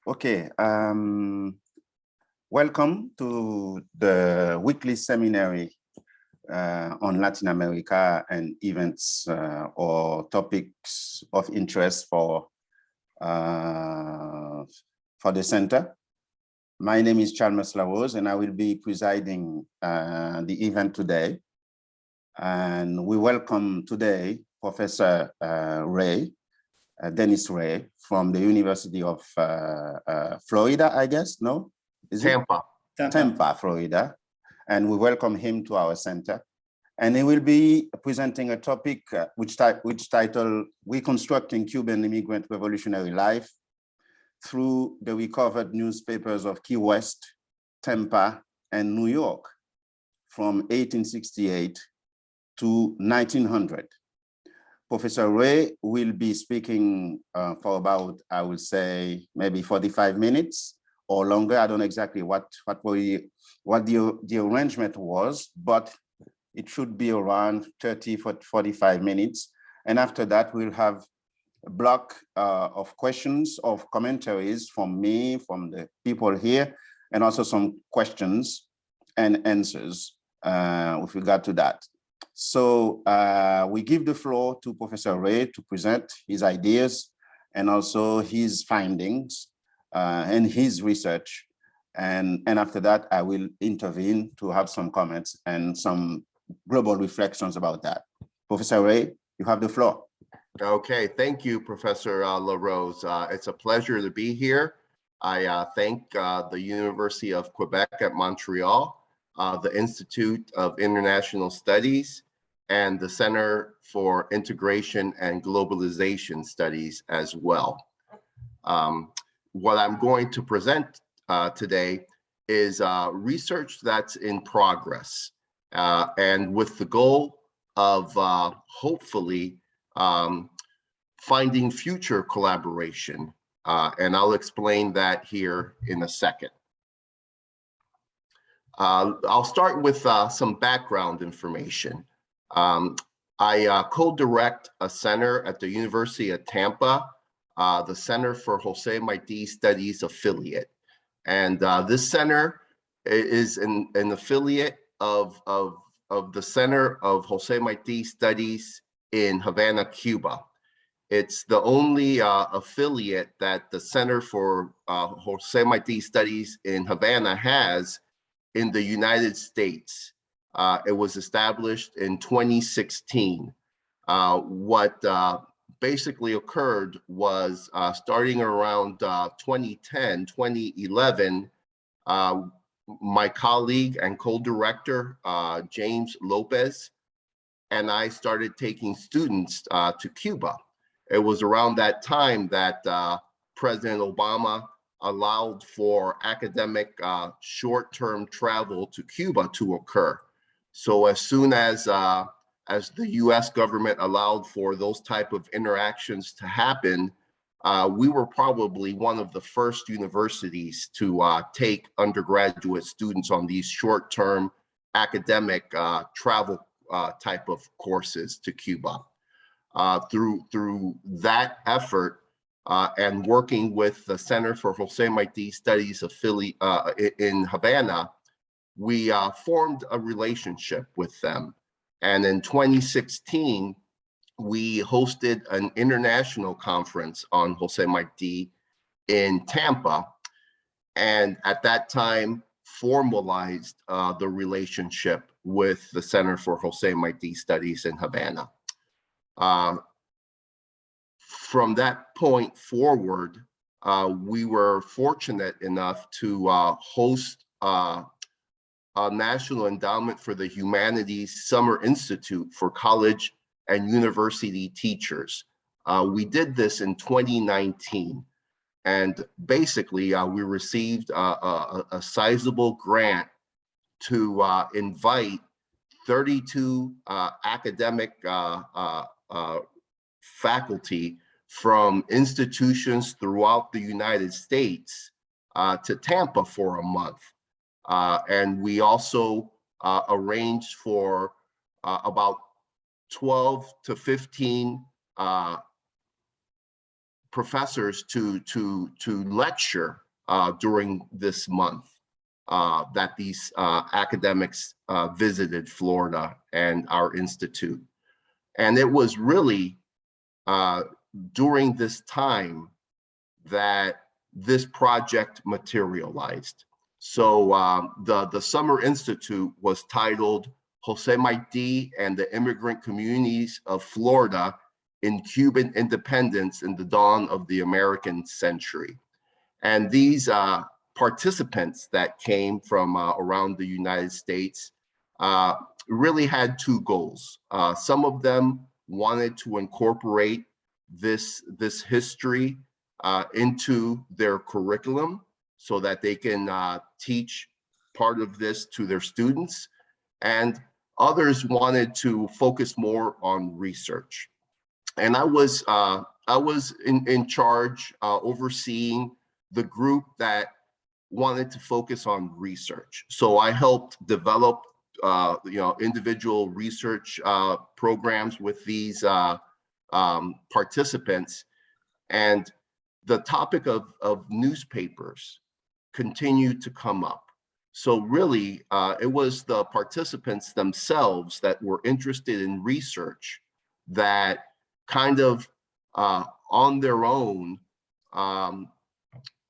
Okay, welcome to the weekly seminary on Latin America and events or topics of interest for the center. My name is Chalmers Larose, and I will be presiding the event today. And we welcome today Professor Dennis Ray from the University of Florida, I guess, no? Is Tampa. Tampa, Florida. And we welcome him to our center. And he will be presenting a topic which titled Reconstructing Cuban Immigrant Revolutionary Life through the recovered newspapers of Key West, Tampa, and New York from 1868 to 1900. Professor Ray will be speaking for about, I will say, maybe 45 minutes or longer. I don't know exactly what the arrangement was, but it should be around 30, 45 minutes. And after that, we'll have a block of questions, of commentaries from me, from the people here, and also some questions and answers with regard to that. So we give the floor to Professor Ray to present his ideas and also his findings and his research. And after that, I will intervene to have some comments and some global reflections about that. Professor Ray, you have the floor. Okay, thank you, Professor LaRose. It's a pleasure to be here. I thank the University of Quebec at Montreal, the Institute of International Studies, and the Center for Integration and Globalization Studies as well. What I'm going to present today is research that's in progress, and with the goal of hopefully finding future collaboration. And I'll explain that here in a second. I'll start with some background information. I co-direct a center at the University of Tampa, the Center for Jose Marti Studies affiliate. And this center is an affiliate of the Center of Jose Marti Studies in Havana, Cuba. It's the only affiliate that the Center for Jose Marti Studies in Havana has in the United States. It was established in 2016. What basically occurred was starting around 2010, 2011, my colleague and co-director, James Lopez, and I started taking students to Cuba. It was around that time that President Obama allowed for academic short-term travel to Cuba to occur. So as soon as the US government allowed for those type of interactions to happen, we were probably one of the first universities to take undergraduate students on these short-term academic travel type of courses to Cuba. Through that effort and working with the Center for Jose Marti Studies affiliate in Havana, we formed a relationship with them. And in 2016, we hosted an international conference on Jose Marti in Tampa. And at that time, formalized the relationship with the Center for Jose Marti Studies in Havana. From that point forward, we were fortunate enough to host a National Endowment for the Humanities Summer Institute for college and university teachers. We did this in 2019. And basically, we received a sizable grant to invite 32 academic faculty from institutions throughout the United States to Tampa for a month. And we also arranged for about 12 to 15 professors to lecture during this month that these academics visited Florida and our institute. And it was really during this time that this project materialized. So the Summer Institute was titled Jose Marti and the Immigrant Communities of Florida in Cuban Independence in the Dawn of the American Century. And these participants that came from around the United States really had two goals. Some of them wanted to incorporate this history into their curriculum so that they can teach part of this to their students, and others wanted to focus more on research. And I was in charge, overseeing the group that wanted to focus on research. So I helped develop individual research programs with these participants, and the topic of newspapers continued to come up. So really, it was the participants themselves that were interested in research that kind of on their own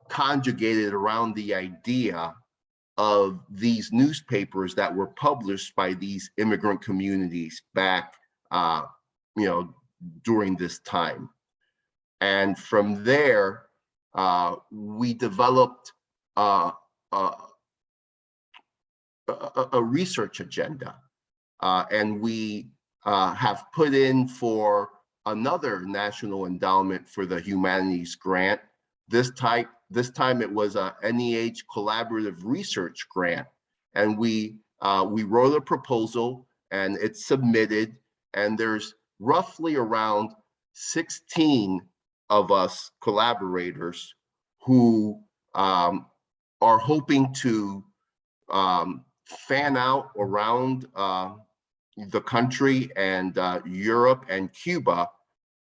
conjugated around the idea of these newspapers that were published by these immigrant communities back, during this time. And from there, we developed a research agenda, and we have put in for another National Endowment for the Humanities grant. This time it was a NEH Collaborative Research Grant, and we wrote a proposal and it's submitted, and there's roughly around 16 of us collaborators who are hoping to fan out around the country and Europe and Cuba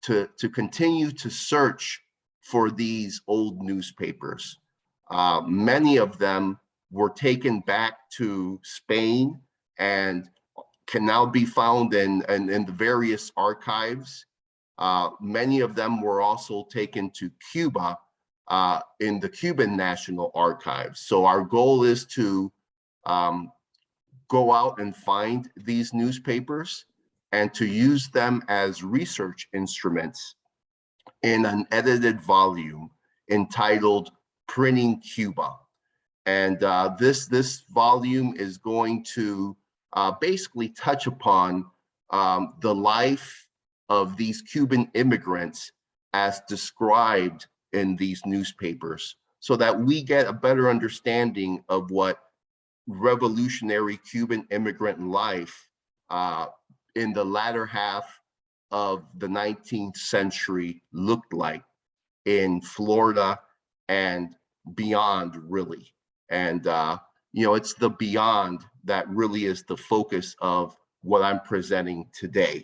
to continue to search for these old newspapers. Many of them were taken back to Spain and can now be found in the various archives. Many of them were also taken to Cuba in the Cuban National Archives. So our goal is to go out and find these newspapers and to use them as research instruments in an edited volume entitled Printing Cuba. And this volume is going to basically touch upon the life of these Cuban immigrants as described in these newspapers, so that we get a better understanding of what revolutionary Cuban immigrant life in the latter half of the 19th century looked like in Florida and beyond, really. And it's the beyond that really is the focus of what I'm presenting today.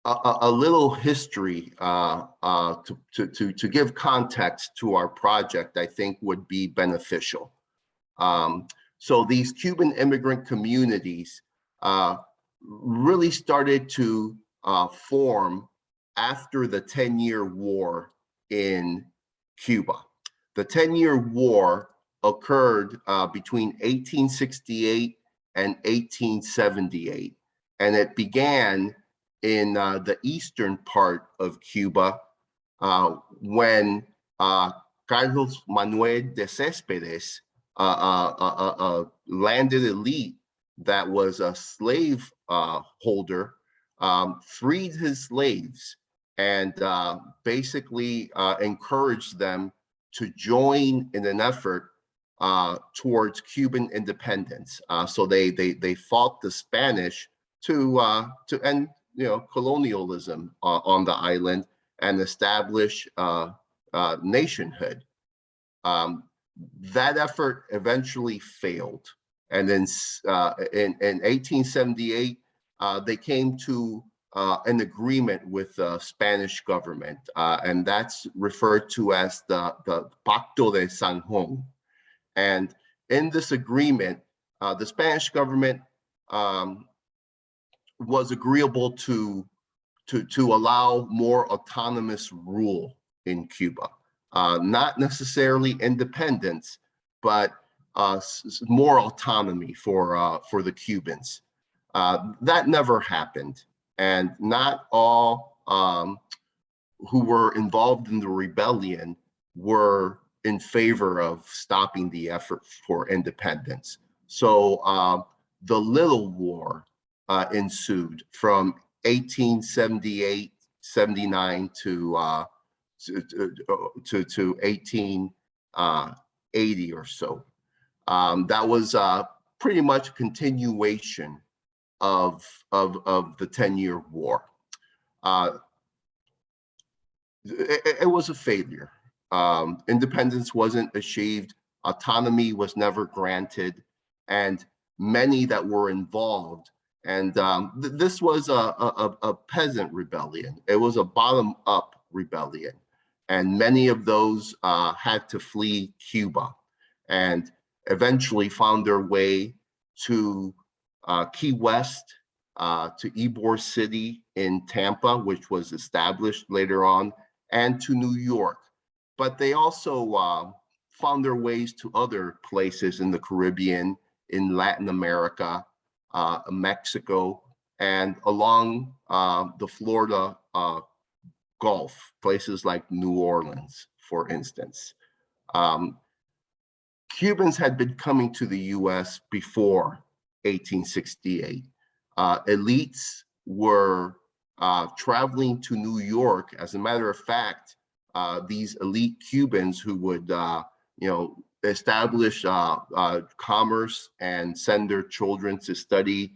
A little history to give context to our project, I think would be beneficial. So these Cuban immigrant communities really started to form after the 10-year war in Cuba. The 10-year war occurred between 1868 and 1878, and it began in the eastern part of Cuba when Carlos Manuel de Céspedes, a landed elite that was a slave holder, freed his slaves and basically encouraged them to join in an effort towards Cuban independence. So they fought the Spanish to end colonialism on the island and establish nationhood. That effort eventually failed, and then in 1878 they came to an agreement with the Spanish government, and that's referred to as the Pacto de San Juan. And in this agreement, the Spanish government was agreeable to allow more autonomous rule in Cuba, not necessarily independence, but more autonomy for the Cubans. That never happened, and not all who were involved in the rebellion were in favor of stopping the effort for independence. So the Little War ensued from 1878, 79 to 1880 or so. That was pretty much a continuation of the 10-year war. It was a failure. Independence wasn't achieved, autonomy was never granted, and many that were involved, and this was a peasant rebellion. It was a bottom-up rebellion, and many of those had to flee Cuba and eventually found their way to Key West, to Ybor City in Tampa, which was established later on, and to New York. But they also found their ways to other places in the Caribbean, in Latin America, Mexico, and along the Florida Gulf, places like New Orleans, for instance. Cubans had been coming to the US before 1868. Elites were traveling to New York. As a matter of fact, these elite Cubans who would, establish commerce and send their children to study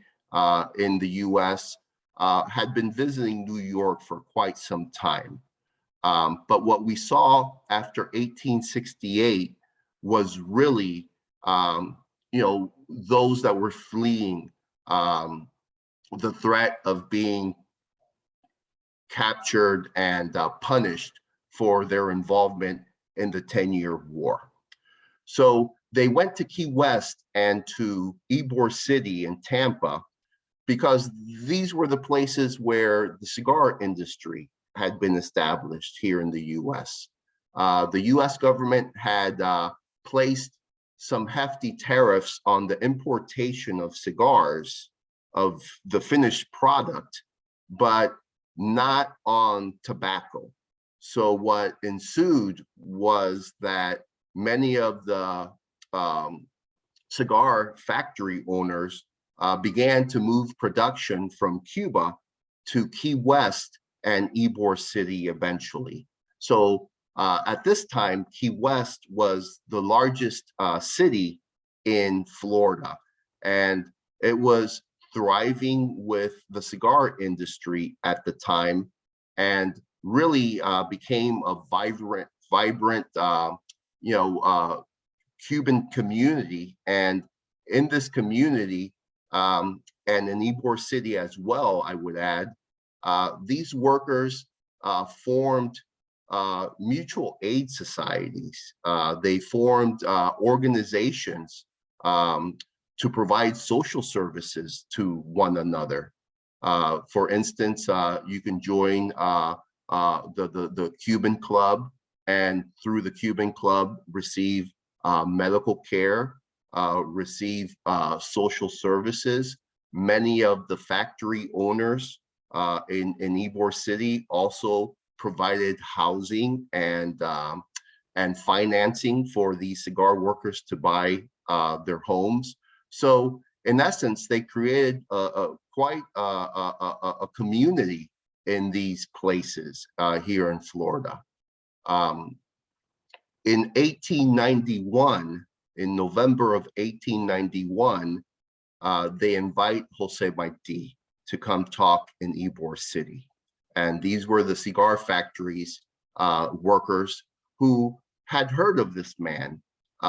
in the US, had been visiting New York for quite some time. But what we saw after 1868 was really, those that were fleeing the threat of being captured and punished for their involvement in the 10-year war. So they went to Key West and to Ybor City in Tampa because these were the places where the cigar industry had been established here in the US. The US government had placed some hefty tariffs on the importation of cigars, of the finished product, but not on tobacco. So what ensued was that many of the cigar factory owners began to move production from Cuba to Key West and Ybor City eventually. So at this time, Key West was the largest city in Florida, and it was thriving with the cigar industry at the time, and really became a vibrant Cuban community. And in this community, and in Ybor City as well, I would add, these workers formed mutual aid societies. They formed organizations to provide social services to one another. For instance, you can join the Cuban Club, and through the Cuban Club receive medical care, receive social services. Many of the factory owners in Ybor City also provided housing and financing for these cigar workers to buy their homes. So in essence, they created quite a community in these places here in Florida. In 1891, in November of 1891, they invite Jose Marti to come talk in Ybor City. And these were the cigar factories workers who had heard of this man. He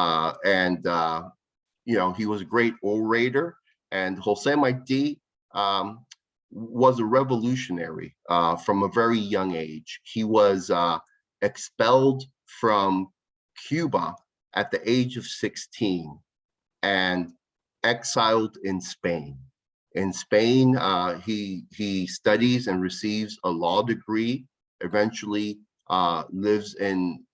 was a great orator, and Jose Marti was a revolutionary from a very young age. He was expelled from Cuba at the age of 16 and exiled in Spain. In Spain, he studies and receives a law degree, eventually lives in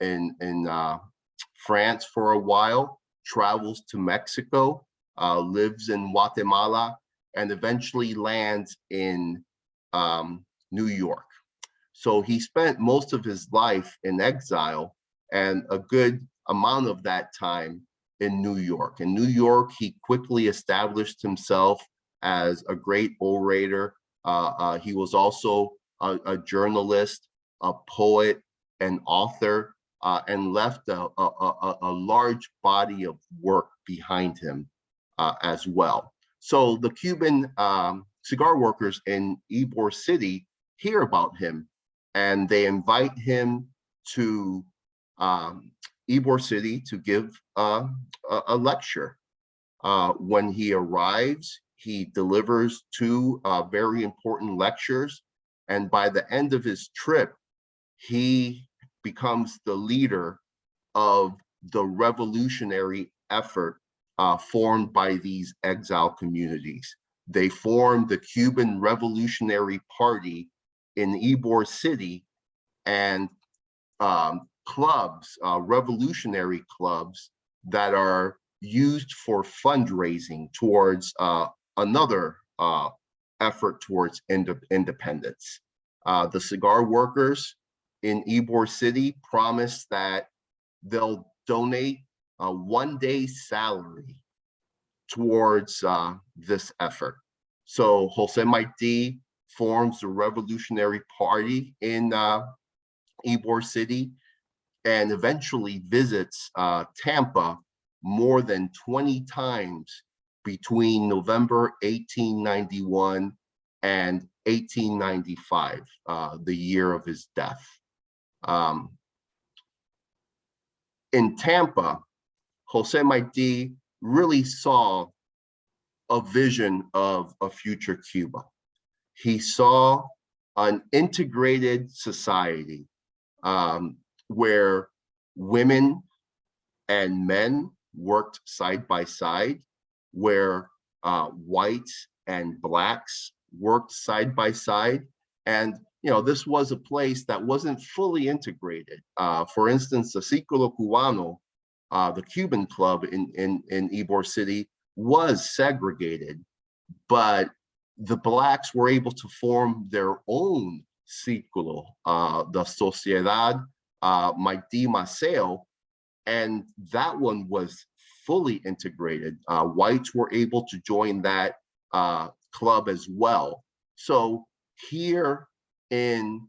France for a while, travels to Mexico, lives in Guatemala, and eventually lands in New York. So he spent most of his life in exile and a good amount of that time in New York. In New York, he quickly established himself as a great orator. He was also a journalist, a poet, an author, and left a large body of work behind him as well. So the Cuban cigar workers in Ybor City hear about him, and they invite him to Ybor City to give a lecture. When he arrives, he delivers two very important lectures, and by the end of his trip, he becomes the leader of the revolutionary effort formed by these exile communities. They formed the Cuban Revolutionary Party in Ybor City, and clubs, revolutionary clubs that are used for fundraising towards another effort towards independence. The cigar workers in Ybor City promise that they'll donate a one-day's salary towards this effort. So Jose Marti forms the Revolutionary Party in Ybor City and eventually visits Tampa more than 20 times between November 1891 and 1895, the year of his death. In Tampa, Jose Marti really saw a vision of a future Cuba. He saw an integrated society where women and men worked side by side, where whites and blacks worked side by side. And this was a place that wasn't fully integrated. For instance, the Círculo Cubano, the Cuban Club in Ybor City, was segregated, but the blacks were able to form their own círculo, the Sociedad Martí Maceo, and that one was fully integrated. Whites were able to join that club as well. So here in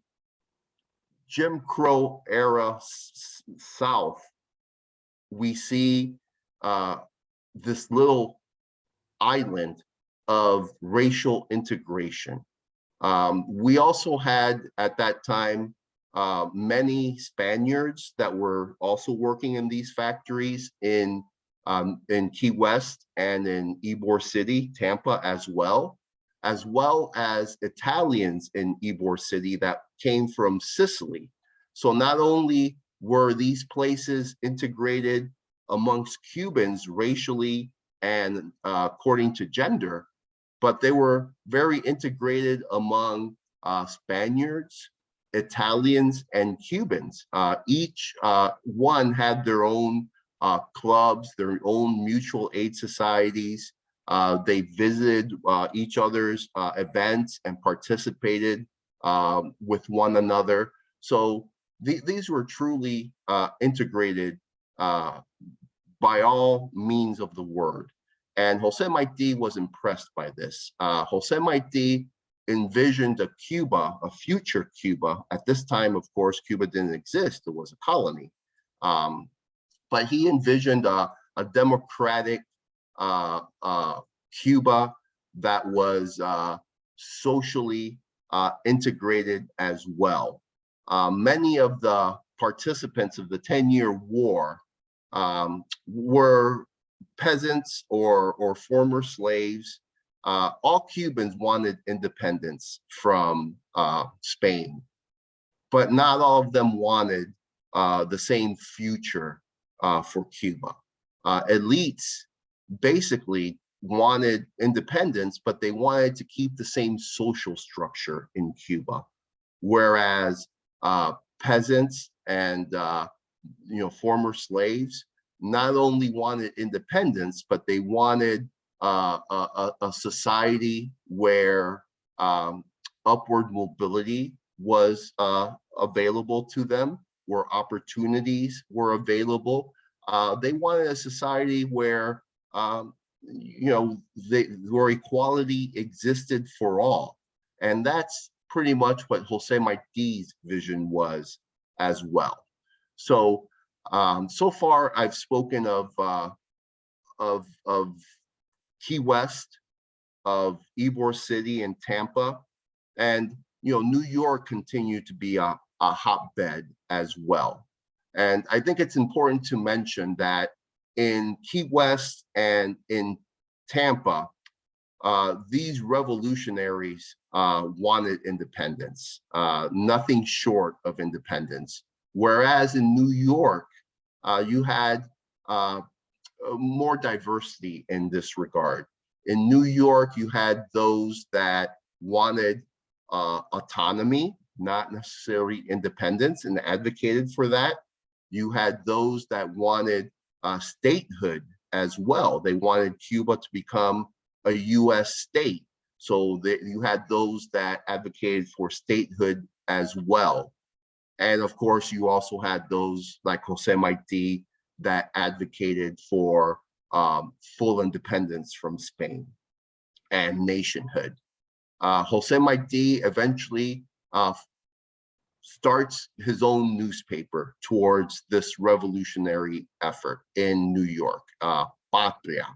Jim Crow era South, we see this little island of racial integration. We also had at that time many Spaniards that were also working in these factories in Key West and in Ybor City, Tampa as well as Italians in Ybor City that came from Sicily. So not only were these places integrated amongst Cubans racially and according to gender, but they were very integrated among Spaniards, Italians, and Cubans. Each one had their own clubs, their own mutual aid societies. They visited each other's events and participated with one another. So these were truly integrated by all means of the word. And Jose Marti was impressed by this. Jose Marti envisioned a Cuba, a future Cuba. At this time, of course, Cuba didn't exist, it was a colony. But he envisioned a democratic Cuba that was socially integrated as well. Many of the participants of the 10-year war were peasants or former slaves all Cubans wanted independence from Spain, but not all of them wanted the same future for Cuba. Elites basically wanted independence, but they wanted to keep the same social structure in Cuba, whereas peasants and former slaves not only wanted independence, but they wanted a society where upward mobility was available to them, where opportunities were available. They wanted a society where where equality existed for all, and that's pretty much what Jose Marti's vision was as well. So, so far I've spoken of Key West, of Ybor City and Tampa, and New York continued to be a hotbed as well. And I think it's important to mention that in Key West and in Tampa, these revolutionaries wanted independence, nothing short of independence. Whereas in New York, you had more diversity in this regard. In New York, you had those that wanted autonomy, not necessarily independence, and advocated for that. You had those that wanted statehood as well. They wanted Cuba to become a US state. So you had those that advocated for statehood as well. And of course, you also had those like Jose Marti that advocated for full independence from Spain and nationhood. Jose Marti eventually starts his own newspaper towards this revolutionary effort in New York, Patria.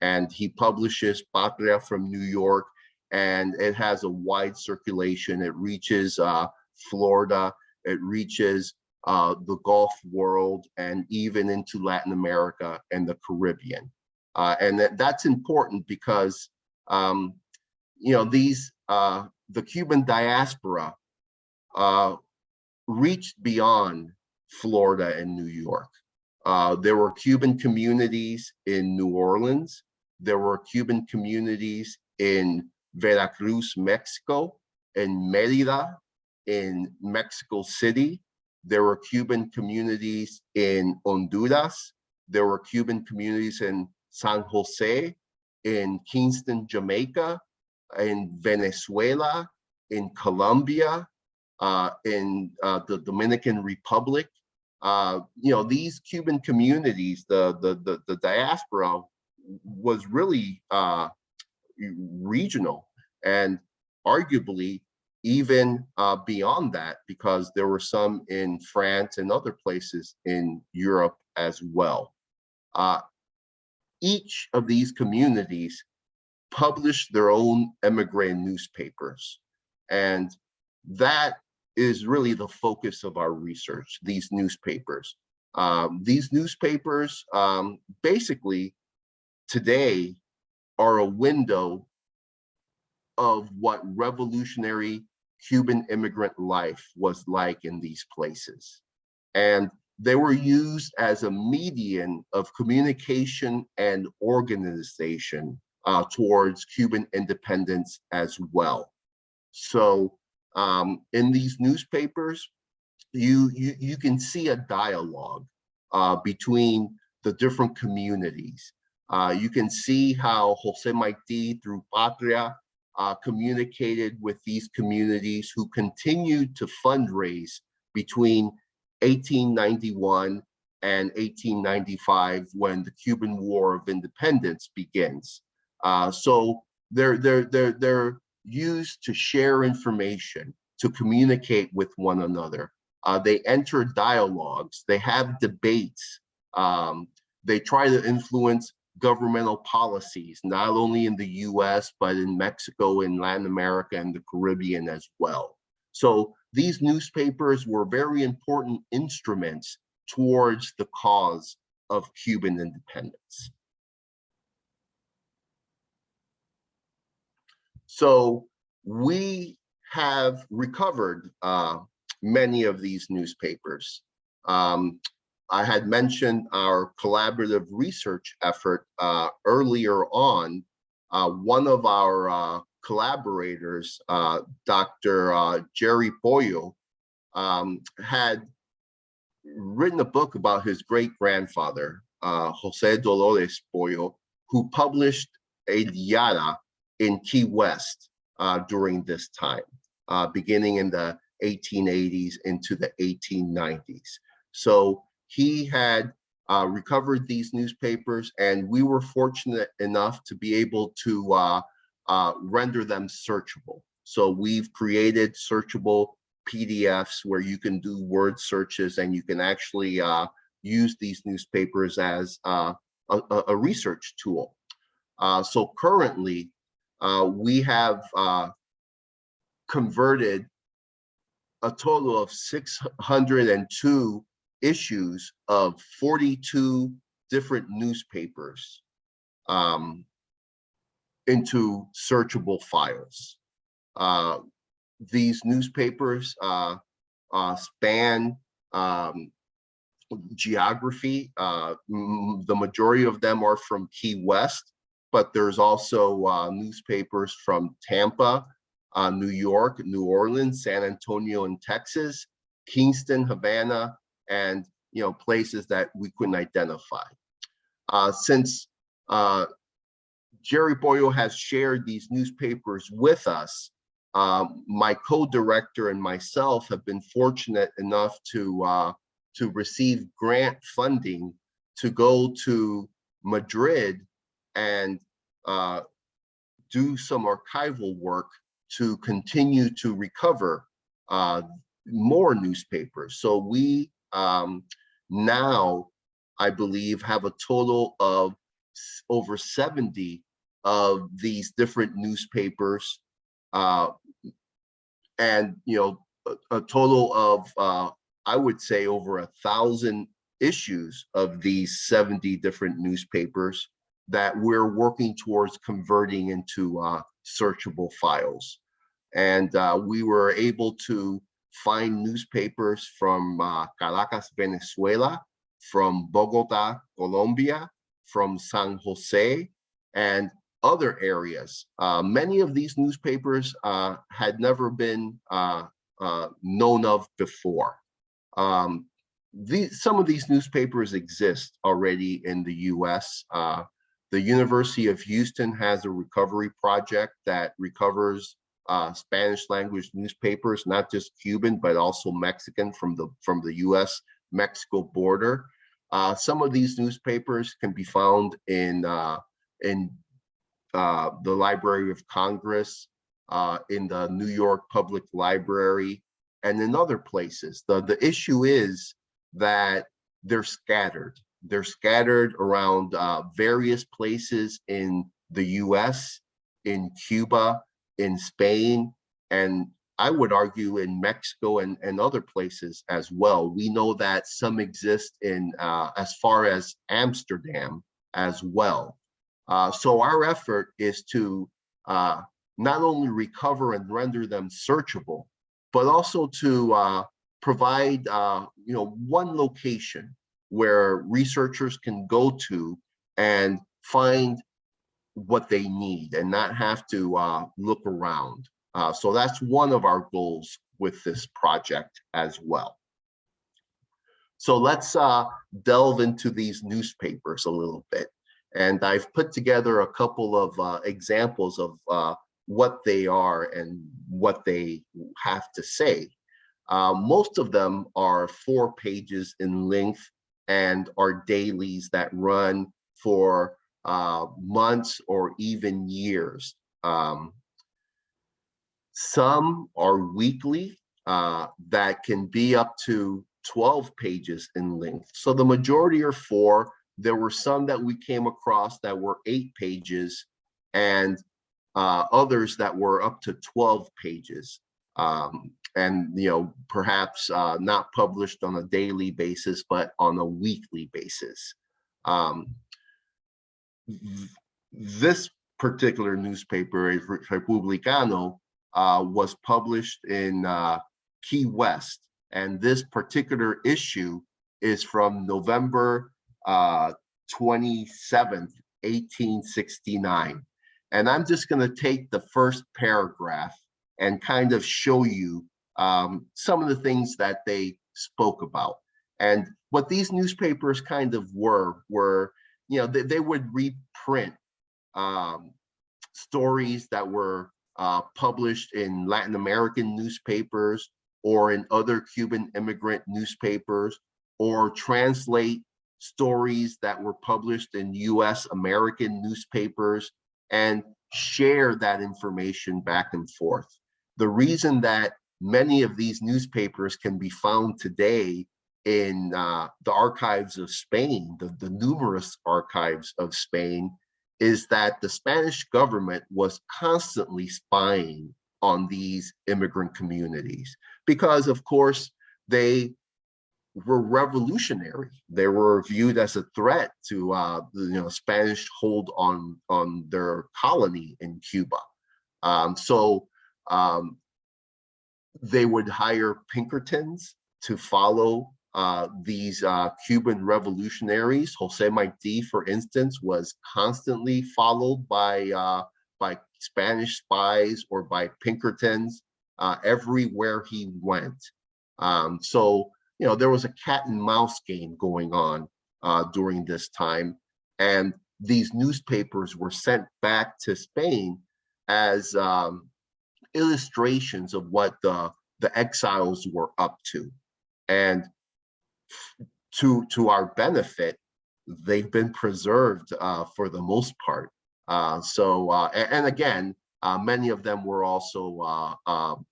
And he publishes Patria from New York, and it has a wide circulation. It reaches Florida, it reaches the Gulf world, and even into Latin America and the Caribbean. And that's important because the Cuban diaspora reached beyond Florida and New York. There were Cuban communities in New Orleans. There were Cuban communities in Veracruz, Mexico, in Mérida, in Mexico City. There were Cuban communities in Honduras. There were Cuban communities in San Jose, in Kingston, Jamaica, in Venezuela, in Colombia, in the Dominican Republic. These Cuban communities, the diaspora was really regional, and arguably even beyond that, because there were some in France and other places in Europe as well. Each of these communities published their own emigre newspapers, and that is really the focus of our research, these newspapers. These newspapers basically today are a window of what revolutionary Cuban immigrant life was like in these places. And they were used as a medium of communication and organization towards Cuban independence as well. So in these newspapers, you can see a dialogue between the different communities. You can see how Jose Marti, through Patria, communicated with these communities who continued to fundraise between 1891 and 1895, when the Cuban War of Independence begins. So they're used to share information, to communicate with one another. They enter dialogues, they have debates, they try to influence governmental policies, not only in the US, but in Mexico, in Latin America, and the Caribbean as well. So these newspapers were very important instruments towards the cause of Cuban independence. So we have recovered many of these newspapers. I had mentioned our collaborative research effort earlier on. One of our collaborators, Dr. Jerry Pollo, had written a book about his great-grandfather, Jose Dolores Pollo, who published a diada in Key West during this time, beginning in the 1880s into the 1890s. So he had recovered these newspapers, and we were fortunate enough to be able to render them searchable. So we've created searchable PDFs where you can do word searches, and you can actually use these newspapers as a research tool. So currently, we have converted a total of 602 issues of 42 different newspapers into searchable files. These newspapers span geography. The majority of them are from Key West, but there's also newspapers from Tampa, New York, New Orleans, San Antonio in Texas, Kingston, Havana, and places that we couldn't identify. Since Jerry Pollo has shared these newspapers with us, my co-director and myself have been fortunate enough to receive grant funding to go to Madrid and do some archival work to continue to recover more newspapers. So we now, I believe, have a total of over 70 of these different newspapers, and a total of I would say over 1,000 issues of these 70 different newspapers that we're working towards converting into searchable files. And we were able to find newspapers from Caracas, Venezuela, from Bogota, Colombia, from San Jose, and other areas. Many of these newspapers had never been known of before. Some of these newspapers exist already in the US. The University of Houston has a recovery project that recovers Spanish language newspapers, not just Cuban, but also Mexican from the US-Mexico border. Some of these newspapers can be found in the Library of Congress, in the New York Public Library, and in other places. The issue is that they're scattered. They're scattered around various places in the US, in Cuba, in Spain, and I would argue in Mexico and other places as well. We know that some exist in as far as Amsterdam as well. So our effort is to not only recover and render them searchable, but also to provide one location where researchers can go to and find what they need and not have to look around. So that's one of our goals with this project as well. So let's delve into these newspapers a little bit. And I've put together a couple of examples of what they are and what they have to say. Most of them are 4 pages in length and are dailies that run for months or even years. Some are weekly that can be up to 12 pages in length. So the majority are 4. There were some that we came across that were 8 pages, and others that were up to 12 pages. And perhaps not published on a daily basis, but on a weekly basis. This particular newspaper, Republicano, was published in Key West. And this particular issue is from November 27th, 1869. And I'm just going to take the first paragraph and kind of show you some of the things that they spoke about. And what these newspapers kind of were, you know, they would reprint stories that were published in Latin American newspapers or in other Cuban immigrant newspapers, or translate stories that were published in US American newspapers and share that information back and forth. The reason that many of these newspapers can be found today in the archives of Spain, the numerous archives of Spain, is that the Spanish government was constantly spying on these immigrant communities because, of course, they were revolutionary. They were viewed as a threat to the Spanish hold on their colony in Cuba. They would hire Pinkertons to follow these Cuban revolutionaries. Jose Marti, for instance, was constantly followed by Spanish spies or by Pinkertons everywhere he went. There was a cat and mouse game going on during this time, and these newspapers were sent back to Spain as illustrations of what the exiles were up to. And to our benefit, they've been preserved for the most part. And again, many of them were also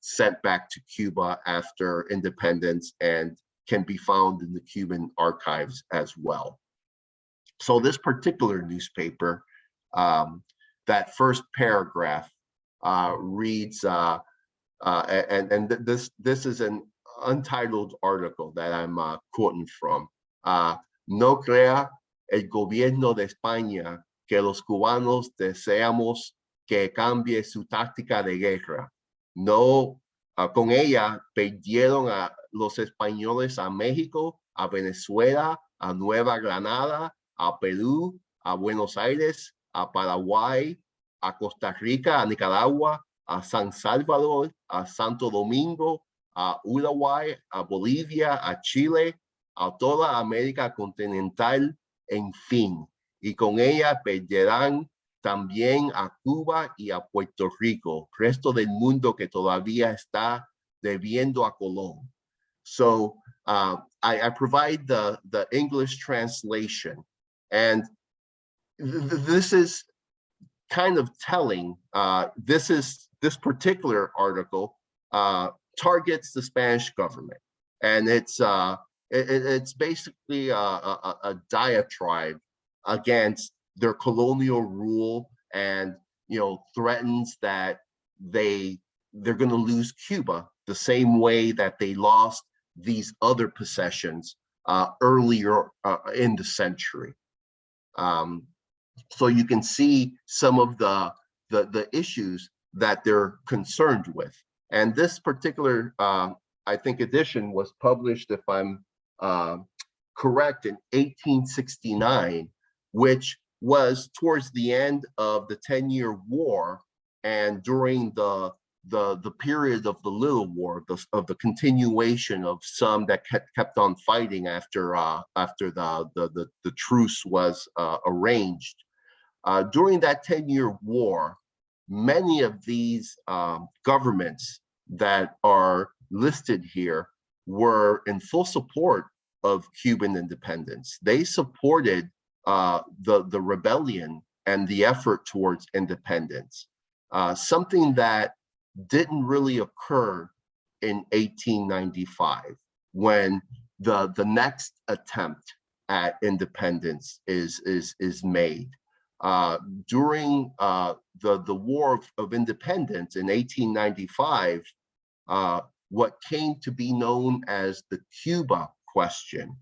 sent back to Cuba after independence and can be found in the Cuban archives as well. So this particular newspaper, that first paragraph reads, this is an untitled article that I'm quoting from. No crea el gobierno de España que los cubanos deseamos que cambie su táctica de guerra. No, con ella perdieron a los españoles a México, a Venezuela, a Nueva Granada, a Perú, a Buenos Aires, a Paraguay, a Costa Rica, a Nicaragua, a San Salvador, a Santo Domingo, a Uruguay, a Bolivia, a Chile, a toda América continental, en fin. Y con ella perderán también a Cuba y a Puerto Rico, resto del mundo que todavía está debiendo a Colón. So I provide the English translation, and this is kind of telling. This particular article targets the Spanish government, and it's basically a diatribe against their colonial rule, and threatens that they're going to lose Cuba the same way that they lost these other possessions earlier in the century. So you can see some of the issues that they're concerned with. And this particular, I think, edition was published, if I'm correct, in 1869, which was towards the end of the 10-year war and during the period of the Little War, of the continuation of some that kept on fighting after the truce was arranged. During that 10-year war, many of these governments that are listed here were in full support of Cuban independence. They supported the rebellion and the effort towards independence, something that didn't really occur in 1895, when the next attempt at independence is made. During the War of Independence in 1895, what came to be known as the Cuba question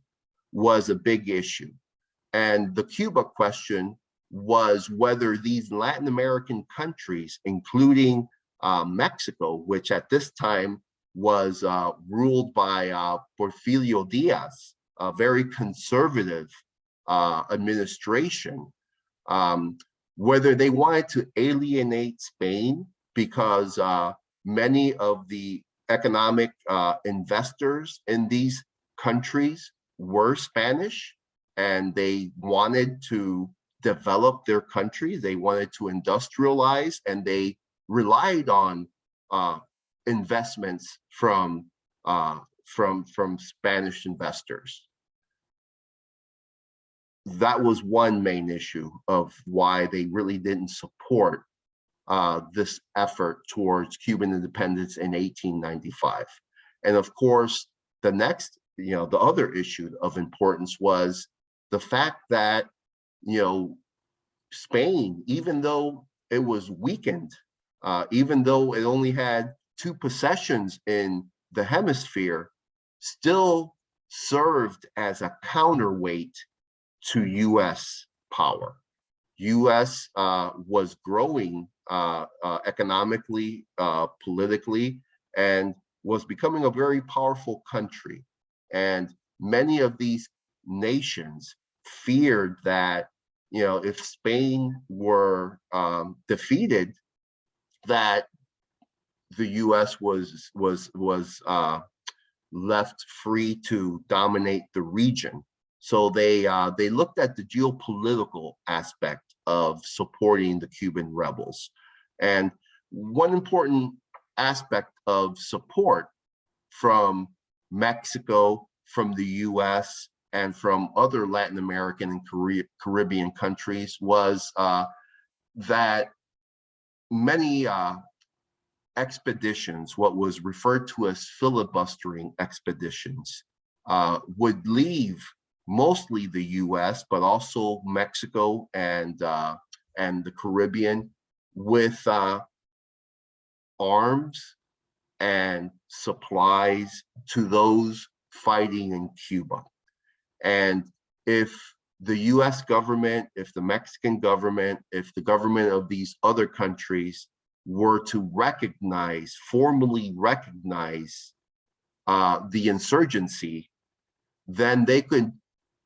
was a big issue. And the Cuba question was whether these Latin American countries, including Mexico, which at this time was ruled by Porfirio Diaz, a very conservative administration, whether they wanted to alienate Spain because many of the economic investors in these countries were Spanish, and they wanted to develop their country. They wanted to industrialize, and they relied on investments from Spanish investors. That was one main issue of why they really didn't support this effort towards Cuban independence in 1895. And of course, the next, the other issue of importance was the fact that, Spain, even though it was weakened, even though it only had 2 possessions in the hemisphere, still served as a counterweight to US power. US was growing economically, politically, and was becoming a very powerful country. And many of these nations feared that, if Spain were defeated, that the US was left free to dominate the region. So they looked at the geopolitical aspect of supporting the Cuban rebels. And one important aspect of support from Mexico, from the US, and from other Latin American and Caribbean countries was that many expeditions, what was referred to as filibustering expeditions, would leave mostly the US, but also Mexico and the Caribbean with arms and supplies to those fighting in Cuba. And if the US government, if the Mexican government, if the government of these other countries were to formally recognize the insurgency, then they could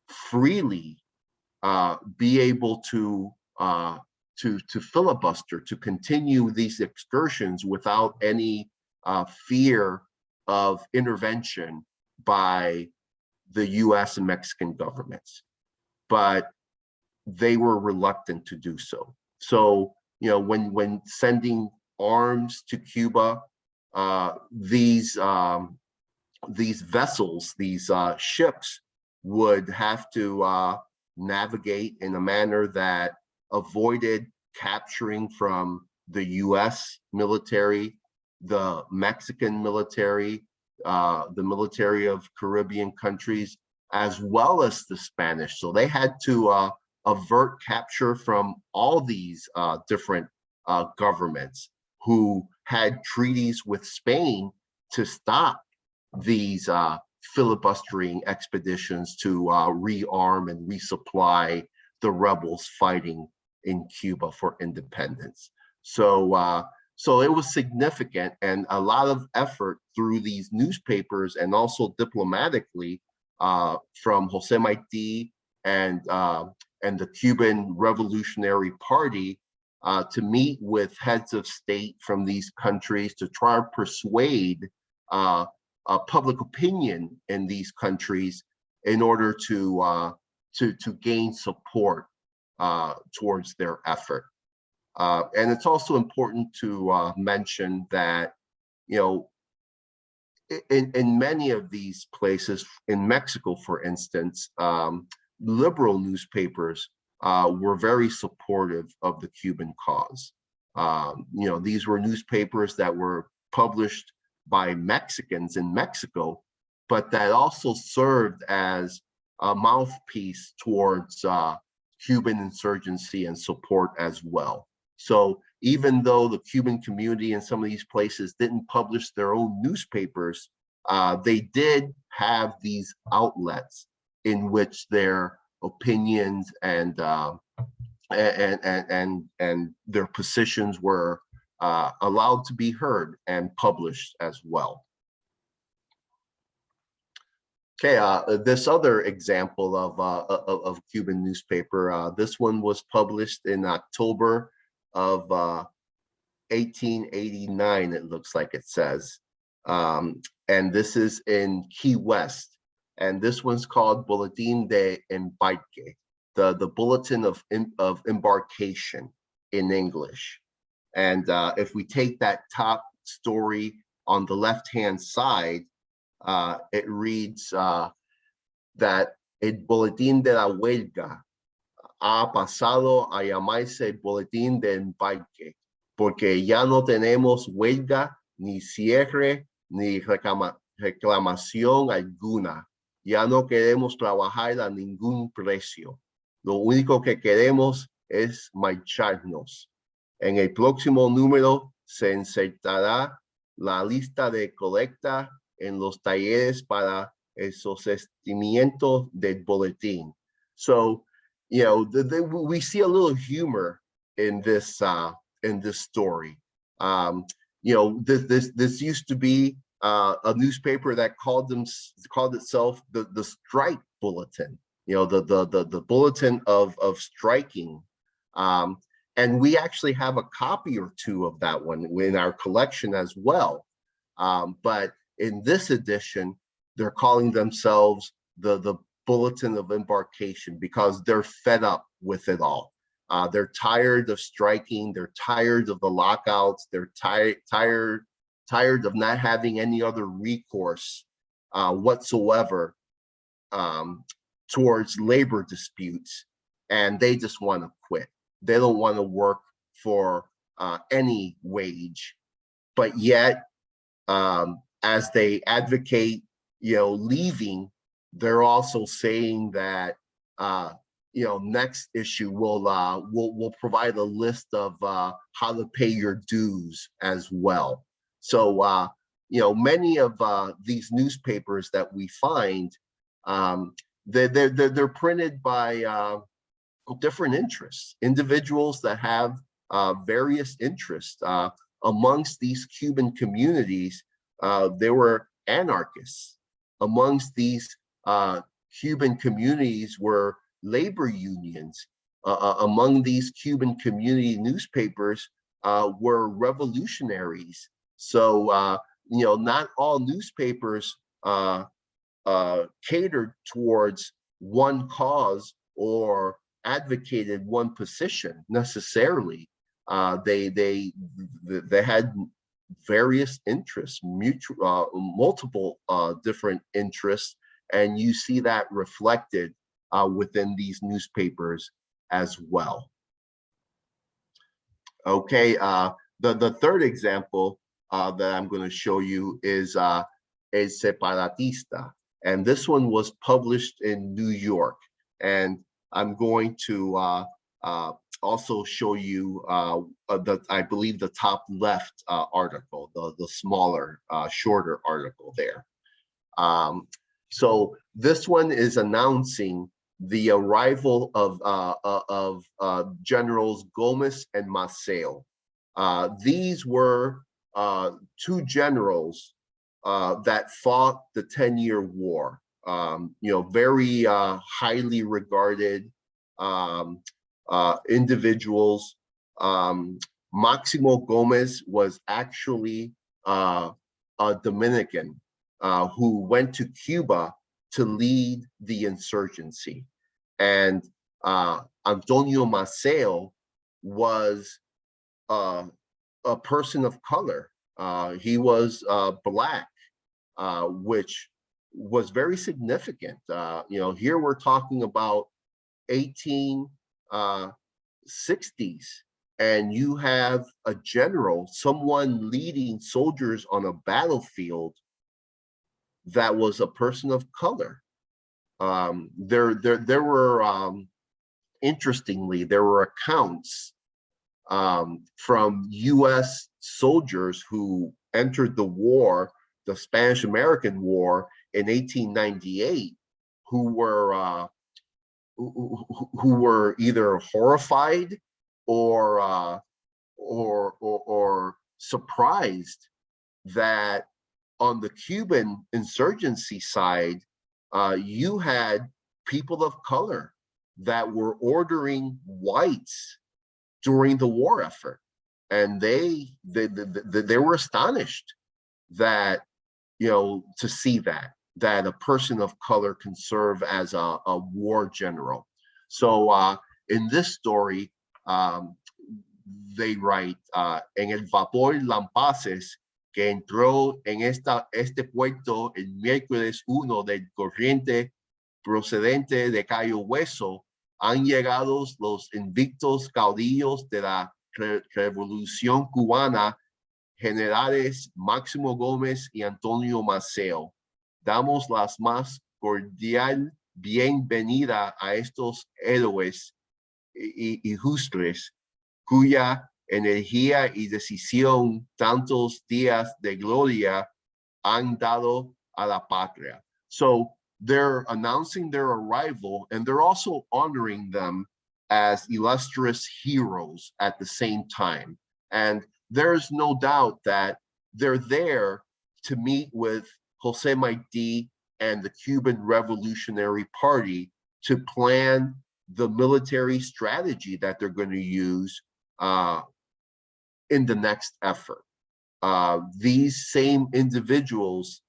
freely be able to filibuster, to continue these excursions without any fear of intervention by the US and Mexican governments. But they were reluctant to do so. So, when sending arms to Cuba, these vessels, these ships, would have to navigate in a manner that avoided capturing from the US military, the Mexican military, the military of Caribbean countries, as well as the Spanish. So they had to avert capture from all these different governments who had treaties with Spain to stop these filibustering expeditions to rearm and resupply the rebels fighting in Cuba for independence. So it was significant, and a lot of effort through these newspapers and also diplomatically from Jose Marti and the Cuban Revolutionary Party to meet with heads of state from these countries to try to persuade public opinion in these countries in order to gain support towards their effort. And it's also important to mention that, in many of these places, in Mexico, for instance, liberal newspapers were very supportive of the Cuban cause. These were newspapers that were published by Mexicans in Mexico, but that also served as a mouthpiece towards Cuban insurgency and support as well. So even though the Cuban community in some of these places didn't publish their own newspapers, they did have these outlets in which their opinions and and their positions were allowed to be heard and published as well. Okay, this other example of Cuban newspaper, this one was published in October of 1889, it looks like it says. And this is in Key West. And this one's called Bulletin de Embarque, the Bulletin of Embarkation in English. And if we take that top story on the left-hand side, it reads that el Boletín de la Huelga ha pasado a llamarse Boletín de Embarque, porque ya no tenemos huelga, ni cierre, ni reclamación alguna. Ya no queremos trabajar a ningún precio. Lo único que queremos es marcharnos. En el próximo número se insertará la lista de colecta en los talleres para el sostenimiento del boletín. So, you know, we see a little humor in this story. You know, this used to be a newspaper that called itself the strike bulletin. You know, the bulletin of striking. And we actually have a copy or two of that one in our collection as well. But in this edition, they're calling themselves the Bulletin of Embarkation because they're fed up with it all. They're tired of striking. They're tired of the lockouts. They're tired of not having any other recourse whatsoever towards labor disputes. And they just want to quit. They don't want to work for any wage. But yet, as they advocate, you know, leaving, they're also saying that, you know, next issue will provide a list of how to pay your dues as well. So, you know, many of these newspapers that we find, they're printed by different interests, individuals that have various interests. Amongst these Cuban communities, there were anarchists. Amongst these Cuban communities were labor unions. Among these Cuban community newspapers were revolutionaries. So, you know, not all newspapers catered towards one cause or advocated one position necessarily. They had various interests, multiple different interests, and you see that reflected within these newspapers as well. Okay, the third example that I'm going to show you is El Separatista, and this one was published in New York, and I'm going to also show you I believe the top left article, the smaller, shorter article there. So this one is announcing the arrival of Generals Gomez and Maceo. These were two generals that fought the 10-year war. You know, very highly regarded individuals. Maximo Gomez was actually a Dominican who went to Cuba to lead the insurgency. And Antonio Maceo was a person of color. He was Black, which was very significant. You know, here we're talking about 1860s, and you have a general, someone leading soldiers on a battlefield that was a person of color. There were, interestingly, there were accounts from US soldiers who entered the war, the Spanish-American War in 1898, who who were either horrified or surprised that on the Cuban insurgency side, you had people of color that were ordering whites during the war effort, and they were astonished that, you know, to see that a person of color can serve as a war general. So in this story, they write, en el vapor Lampaces que entró en este puerto el miércoles 1 del corriente procedente de Cayo Hueso, han llegado los invictos caudillos de la Revolución Cubana, generales Máximo Gómez y Antonio Maceo. Damos las más cordial bienvenida a estos héroes ilustres, cuya energía y decisión tantos días de gloria han dado a la patria. So they're announcing their arrival, and they're also honoring them as illustrious heroes at the same time. And there's no doubt that they're there to meet with Jose Marti and the Cuban Revolutionary Party to plan the military strategy that they're going to use in the next effort. These same individuals,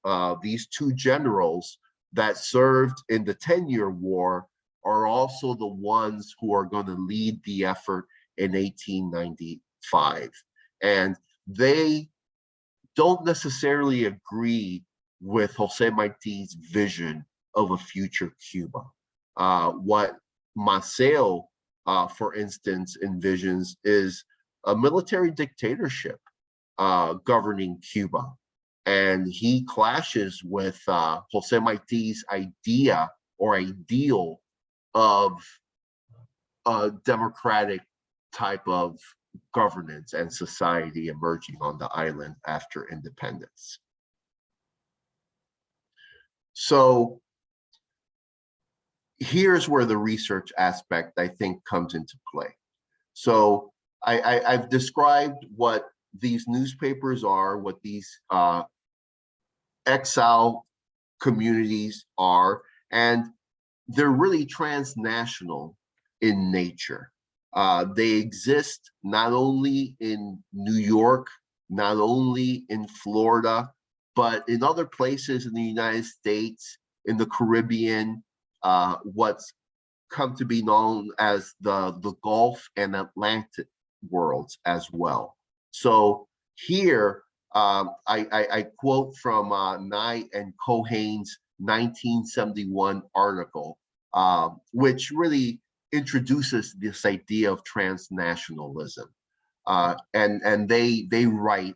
these two generals that served in the 10-year war, are also the ones who are going to lead the effort in 1895. And they don't necessarily agree with Jose Marti's vision of a future Cuba. What Maceo, for instance, envisions is a military dictatorship governing Cuba. And he clashes with Jose Marti's idea or ideal of a democratic type of governance and society emerging on the island after independence. So here's where the research aspect, I think, comes into play. So I've described what these newspapers are, what these exile communities are, and they're really transnational in nature. They exist not only in New York, not only in Florida, but in other places in the United States, in the Caribbean, what's come to be known as the Gulf and Atlantic worlds as well. So here, I quote from Nye and Cohen's 1971 article, which really introduces this idea of transnationalism. And they write,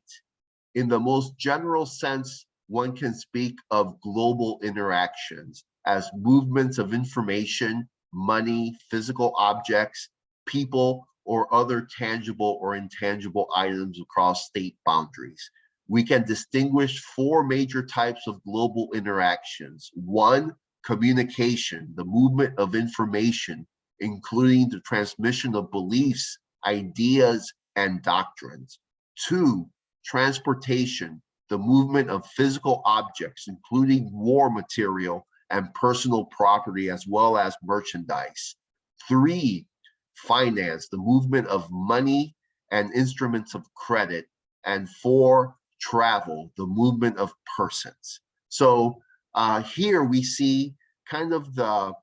in the most general sense, one can speak of global interactions as movements of information, money, physical objects, people, or other tangible or intangible items across state boundaries. We can distinguish four major types of global interactions. One, communication, the movement of information, including the transmission of beliefs, ideas, and doctrines. Two, transportation, the movement of physical objects, including war material and personal property, as well as merchandise. Three, finance, the movement of money and instruments of credit. And four, travel, the movement of persons. So here we see kind of the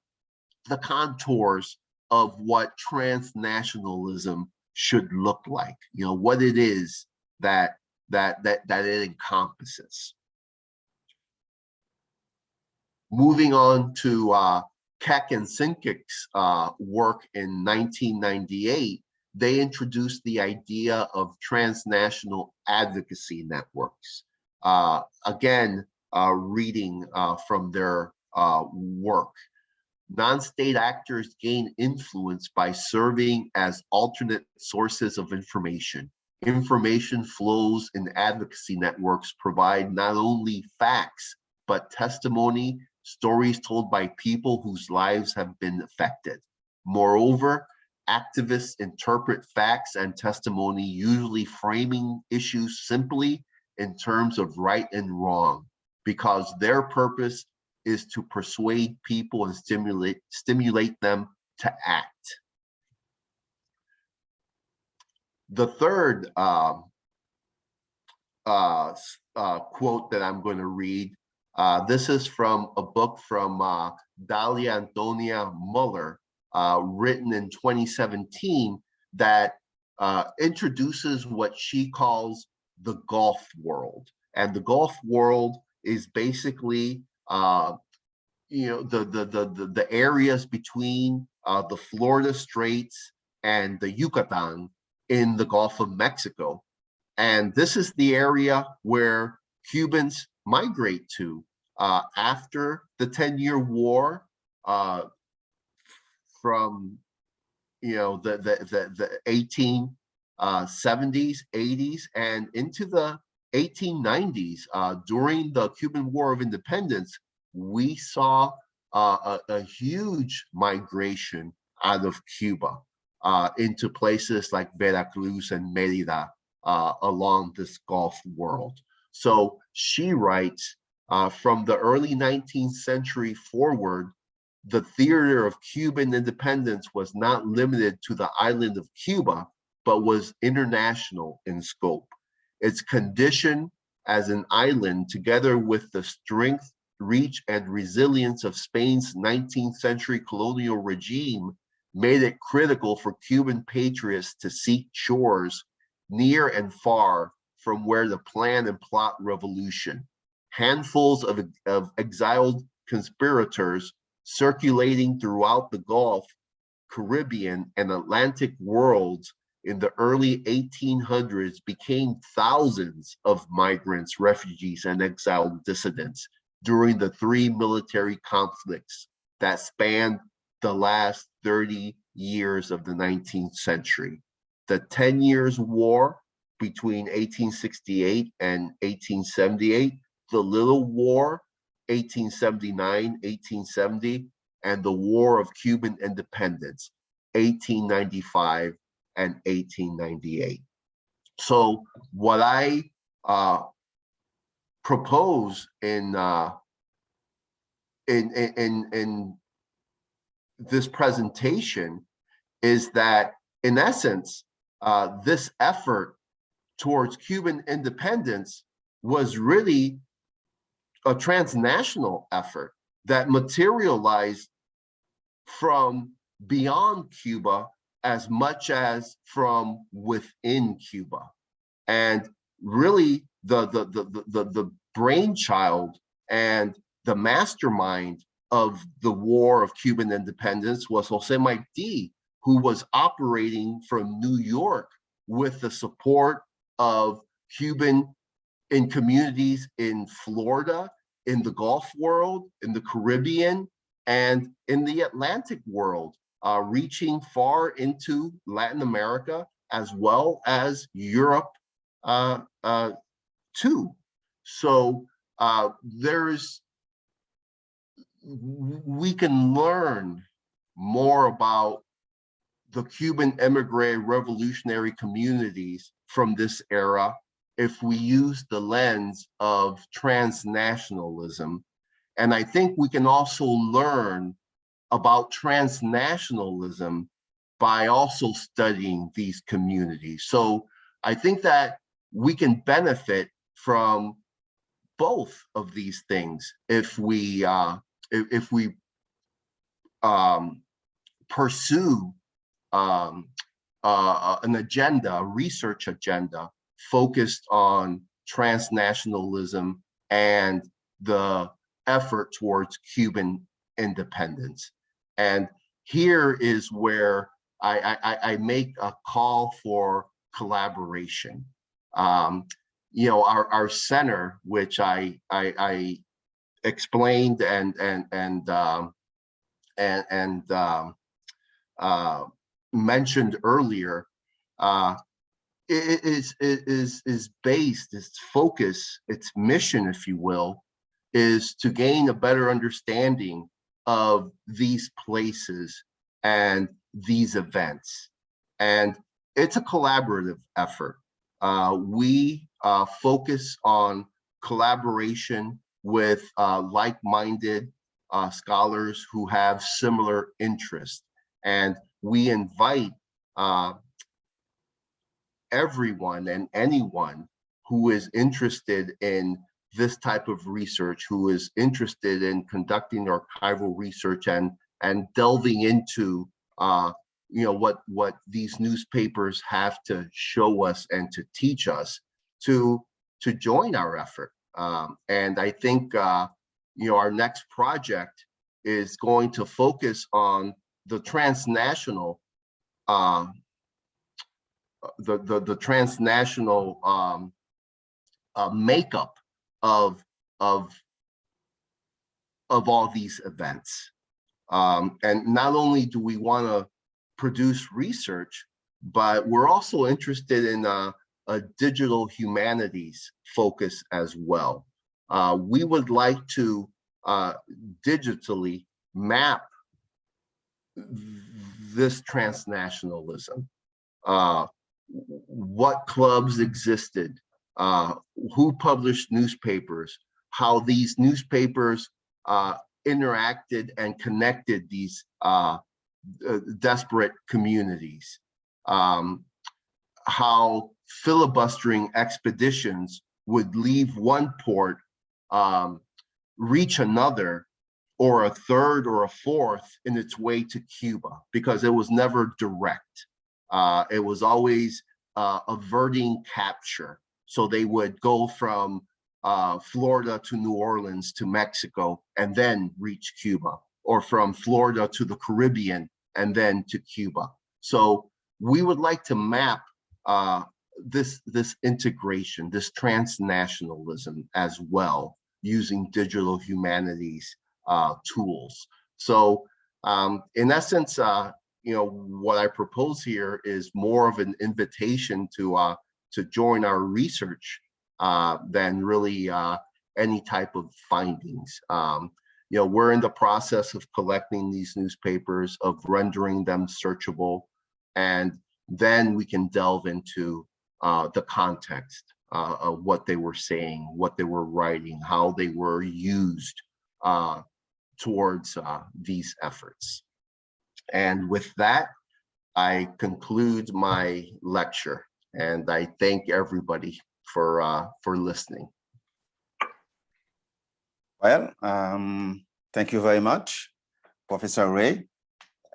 contours of what transnationalism should look like, you know, what it is that it encompasses. Moving on to Keck and Sinkik's work in 1998, they introduced the idea of transnational advocacy networks. Again, reading from their work. Non-state actors gain influence by serving as alternate sources of information. Information flows in advocacy networks provide not only facts, but testimony, stories told by people whose lives have been affected. Moreover, activists interpret facts and testimony, usually framing issues simply in terms of right and wrong, because their purpose is to persuade people and stimulate them to act. The third quote that I'm going to read, this is from a book from Dalia Antonia Muller, written in 2017, that introduces what she calls the Gulf world. And the Gulf world is basically the areas between the Florida Straits and the Yucatan in the Gulf of Mexico. And this is the area where Cubans migrate to after the 10-year war, from the 1870s, 80s, and into the 1890s. During the Cuban War of Independence, we saw a huge migration out of Cuba into places like Veracruz and Mérida along this Gulf world. So she writes, from the early 19th century forward, the theater of Cuban independence was not limited to the island of Cuba, but was international in scope. Its condition as an island, together with the strength, reach, and resilience of Spain's 19th century colonial regime, made it critical for Cuban patriots to seek shores near and far from where to plan and plot revolution. Handfuls of exiled conspirators circulating throughout the Gulf, Caribbean, and Atlantic worlds in the early 1800s became thousands of migrants, refugees, and exiled dissidents during the 3 military conflicts that spanned the last 30 years of the 19th century. The 10 Years' War between 1868 and 1878, the Little War, 1879-1870, and the War of Cuban Independence, 1895 and 1898. So what I propose in this presentation is that, in essence, this effort towards Cuban independence was really a transnational effort that materialized from beyond Cuba as much as from within Cuba. And really the brainchild and the mastermind of the War of Cuban Independence was Jose Marti, who was operating from New York with the support of Cuban in communities in Florida, in the Gulf world, in the Caribbean, and in the Atlantic world, reaching far into Latin America as well as Europe too. So we can learn more about the Cuban emigre revolutionary communities from this era if we use the lens of transnationalism. And I think we can also learn about transnationalism by also studying these communities. So I think that we can benefit from both of these things if we pursue an agenda, a research agenda focused on transnationalism and the effort towards Cuban independence. And here is where I make a call for collaboration. Our center, which I explained and mentioned earlier, it is based, its focus, its mission, if you will, is to gain a better understanding of these places and these events. And it's a collaborative effort. We focus on collaboration with like-minded scholars who have similar interests. And we invite everyone and anyone who is interested in this type of research, who is interested in conducting archival research and delving into what these newspapers have to show us and to teach us, to join our effort. And I think our next project is going to focus on the transnational the transnational makeup of all these events. And not only do we want to produce research, but we're also interested in a digital humanities focus as well. We would like to digitally map this transnationalism. What clubs existed, who published newspapers, how these newspapers interacted and connected these desperate communities, how filibustering expeditions would leave one port, reach another, or a third or a fourth in its way to Cuba, because it was never direct. It was always averting capture. So they would go from Florida to New Orleans to Mexico and then reach Cuba, or from Florida to the Caribbean and then to Cuba. So we would like to map this integration, this transnationalism as well, using digital humanities tools. So in essence, what I propose here is more of an invitation to join our research than really any type of findings. We're in the process of collecting these newspapers, of rendering them searchable, and then we can delve into the context of what they were saying, what they were writing, how they were used towards these efforts. And with that, I conclude my lecture, and I thank everybody for listening. Well, thank you very much, Professor Ray,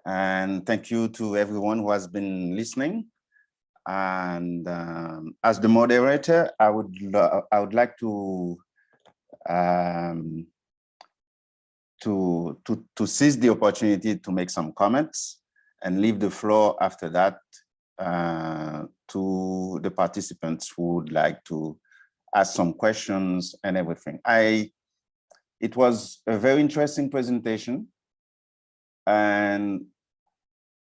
and thank you to everyone who has been listening. And as the moderator, I would like to seize the opportunity to make some comments and leave the floor after that to the participants who would like to ask some questions and everything. It was a very interesting presentation, and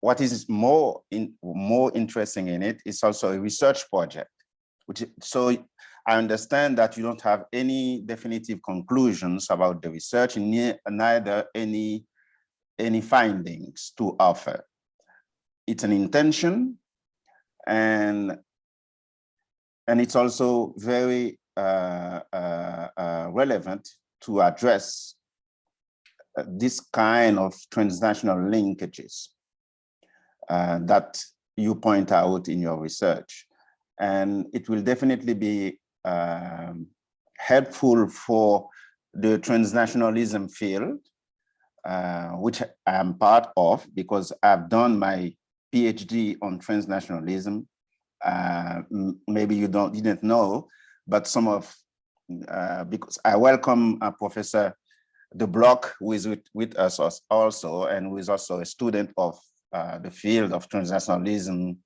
what is more interesting in it is also a research project, so I understand that you don't have any definitive conclusions about the research, neither any findings to offer. It's an intention, and it's also very relevant to address this kind of transnational linkages that you point out in your research. And it will definitely be helpful for the transnationalism field, which I am part of because I've done my PhD on transnationalism. Maybe you didn't know, but because I welcome Professor De Block, who is with us also, and who is also a student of the field of transnationalism,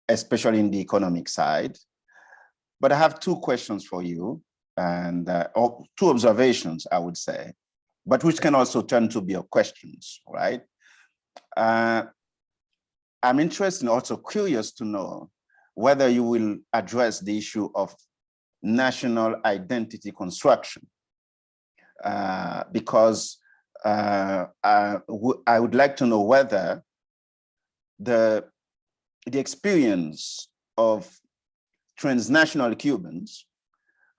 especially in the economic side. But I have two questions for you, and or two observations, I would say, but which can also turn to be your questions, right? I'm interested and also curious to know whether you will address the issue of national identity construction, because I would like to know whether the experience of transnational Cubans,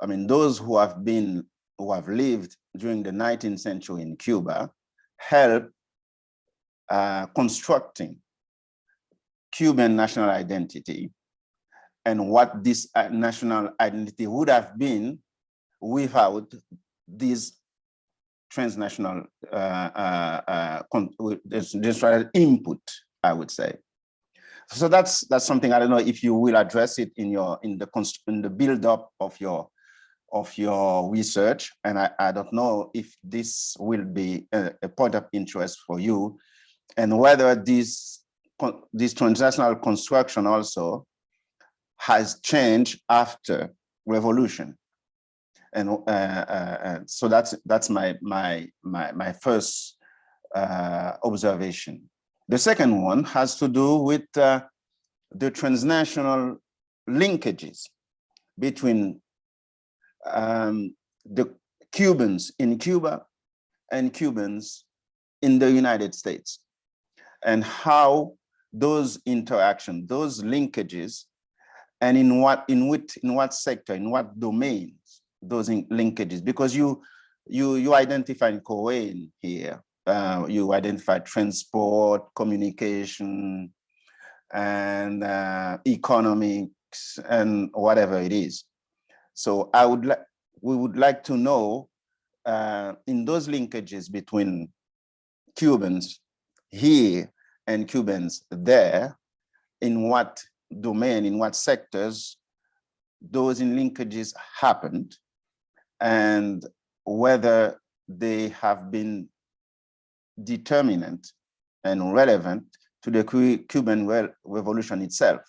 I mean, those who have lived during the 19th century in Cuba, help constructing Cuban national identity, and what this national identity would have been without these transnational input, I would say. So that's something. I don't know if you will address it in the build up of your research, and I don't know if this will be a point of interest for you, and whether this transnational construction also has changed after revolution. And so that's my first observation. The second one has to do with the transnational linkages between the Cubans in Cuba and Cubans in the United States, and how those interactions, those linkages, and in what sector, in what domains those linkages, because you identify COAN here, you identify transport, communication, and economics, and whatever it is. So we would like to know in those linkages between Cubans here and Cubans there, in what domain, in what sectors those linkages happened, and whether they have been determinant and relevant to the Cuban Revolution itself,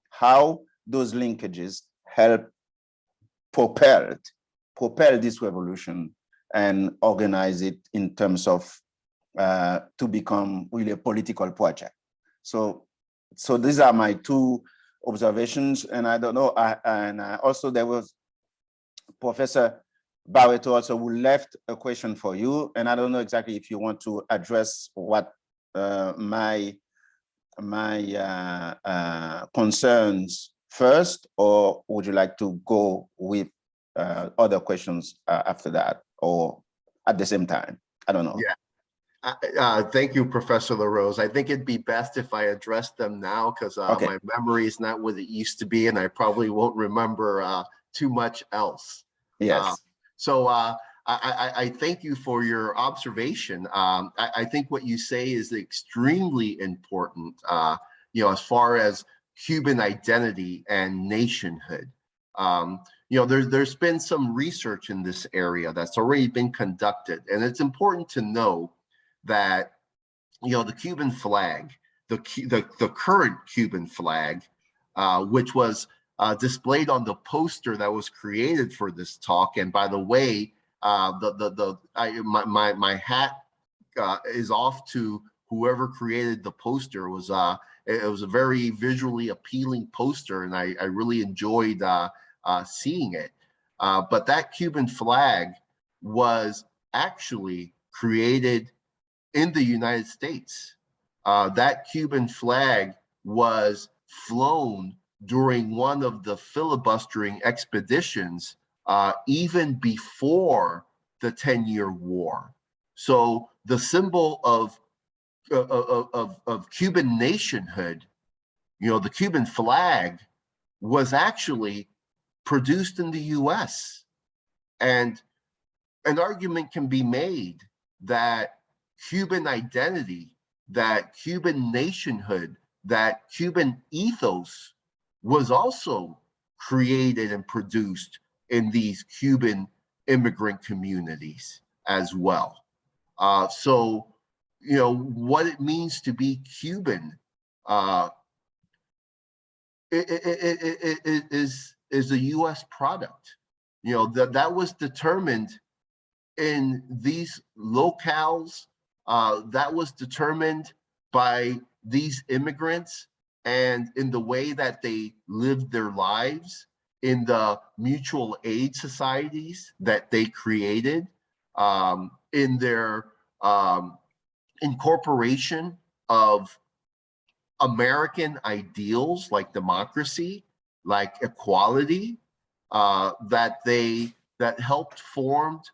how those linkages help propel this revolution and organize it in terms of to become really a political project. So these are my two observations, and I don't know, also there was Professor Barreto also who left a question for you, and I don't know exactly if you want to address what my concerns first, or would you like to go with other questions after that, or at the same time? I don't know. Yeah. Thank you, Professor LaRose. I think it'd be best if I address them now, because Okay. my memory is not what it used to be, and I probably won't remember too much else. Yes. So I thank you for your observation. I think what you say is extremely important, as far as Cuban identity and nationhood. There's been some research in this area that's already been conducted, and it's important to know that the Cuban flag, the current Cuban flag, which was displayed on the poster that was created for this talk. And by the way, my hat is off to whoever created the poster. It was a very visually appealing poster, and I really enjoyed seeing it. But that Cuban flag was actually created in the United States. That Cuban flag was flown during one of the filibustering expeditions even before the 10-year war. So the symbol of Cuban nationhood, the Cuban flag, was actually produced in the US. And an argument can be made that Cuban identity, that Cuban nationhood, that Cuban ethos was also created and produced in these Cuban immigrant communities as well. So, what it means to be Cuban is a US product. That was determined in these locales, that was determined by these immigrants, and in the way that they lived their lives, in the mutual aid societies that they created, in their incorporation of American ideals like democracy, like equality, that helped formed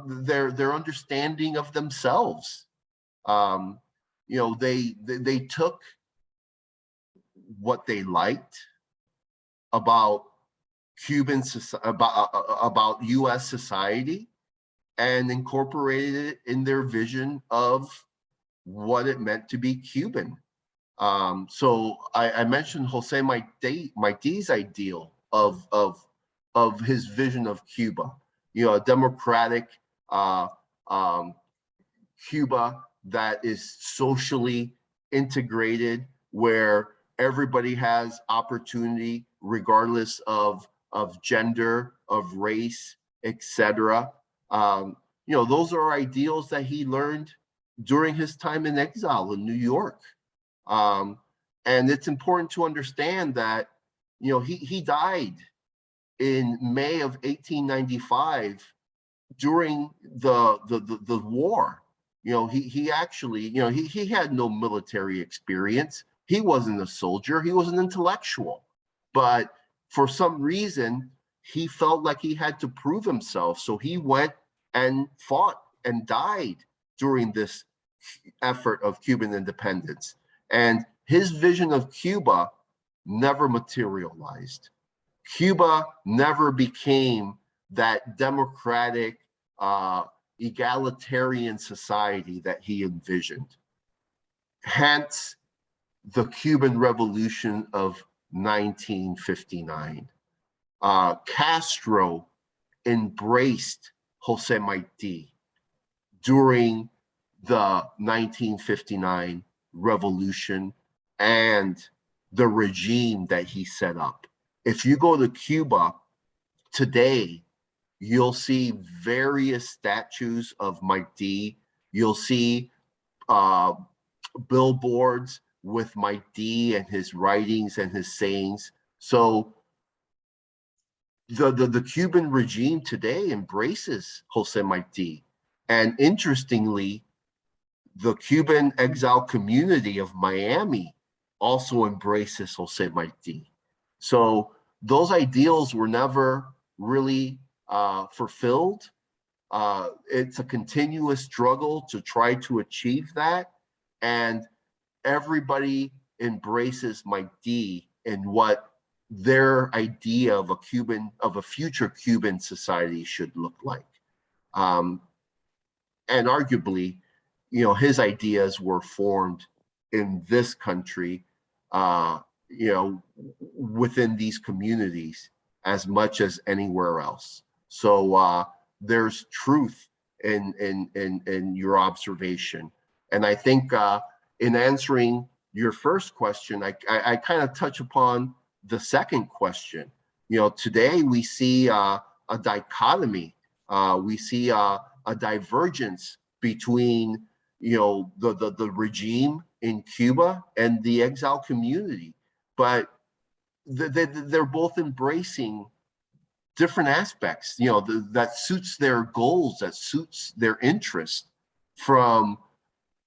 their understanding of themselves. They took what they liked about about U.S. society and incorporated it in their vision of what it meant to be Cuban. So I mentioned Jose Marti's ideal of his vision of Cuba, a democratic Cuba that is socially integrated, where everybody has opportunity regardless of gender, of race, etc. Those are ideals that he learned during his time in exile in New York. And it's important to understand that, he died in May of 1895 during the war. He actually, he had no military experience. He wasn't a soldier, he was an intellectual. But for some reason, he felt like he had to prove himself. So he went and fought and died during this effort of Cuban independence. And his vision of Cuba never materialized. Cuba never became that democratic, egalitarian society that he envisioned. Hence, the Cuban Revolution of 1959. Castro embraced Jose Marti during the 1959 revolution and the regime that he set up. If you go to Cuba today, you'll see various statues of Marti. You'll see billboards with Marti and his writings and his sayings. So the Cuban regime today embraces Jose Marti. And interestingly, the Cuban exile community of Miami also embraces Jose Marti. So those ideals were never really fulfilled. It's a continuous struggle to try to achieve that. And everybody embraces Marti in what their idea of a future Cuban society should look like. And arguably, his ideas were formed in this country, within these communities as much as anywhere else. So there's truth in your observation. And I think in answering your first question, I kind of touch upon the second question. Today we see a dichotomy. We see a divergence between the regime in Cuba and the exile community, but they're both embracing different aspects, that suits their goals, that suits their interest from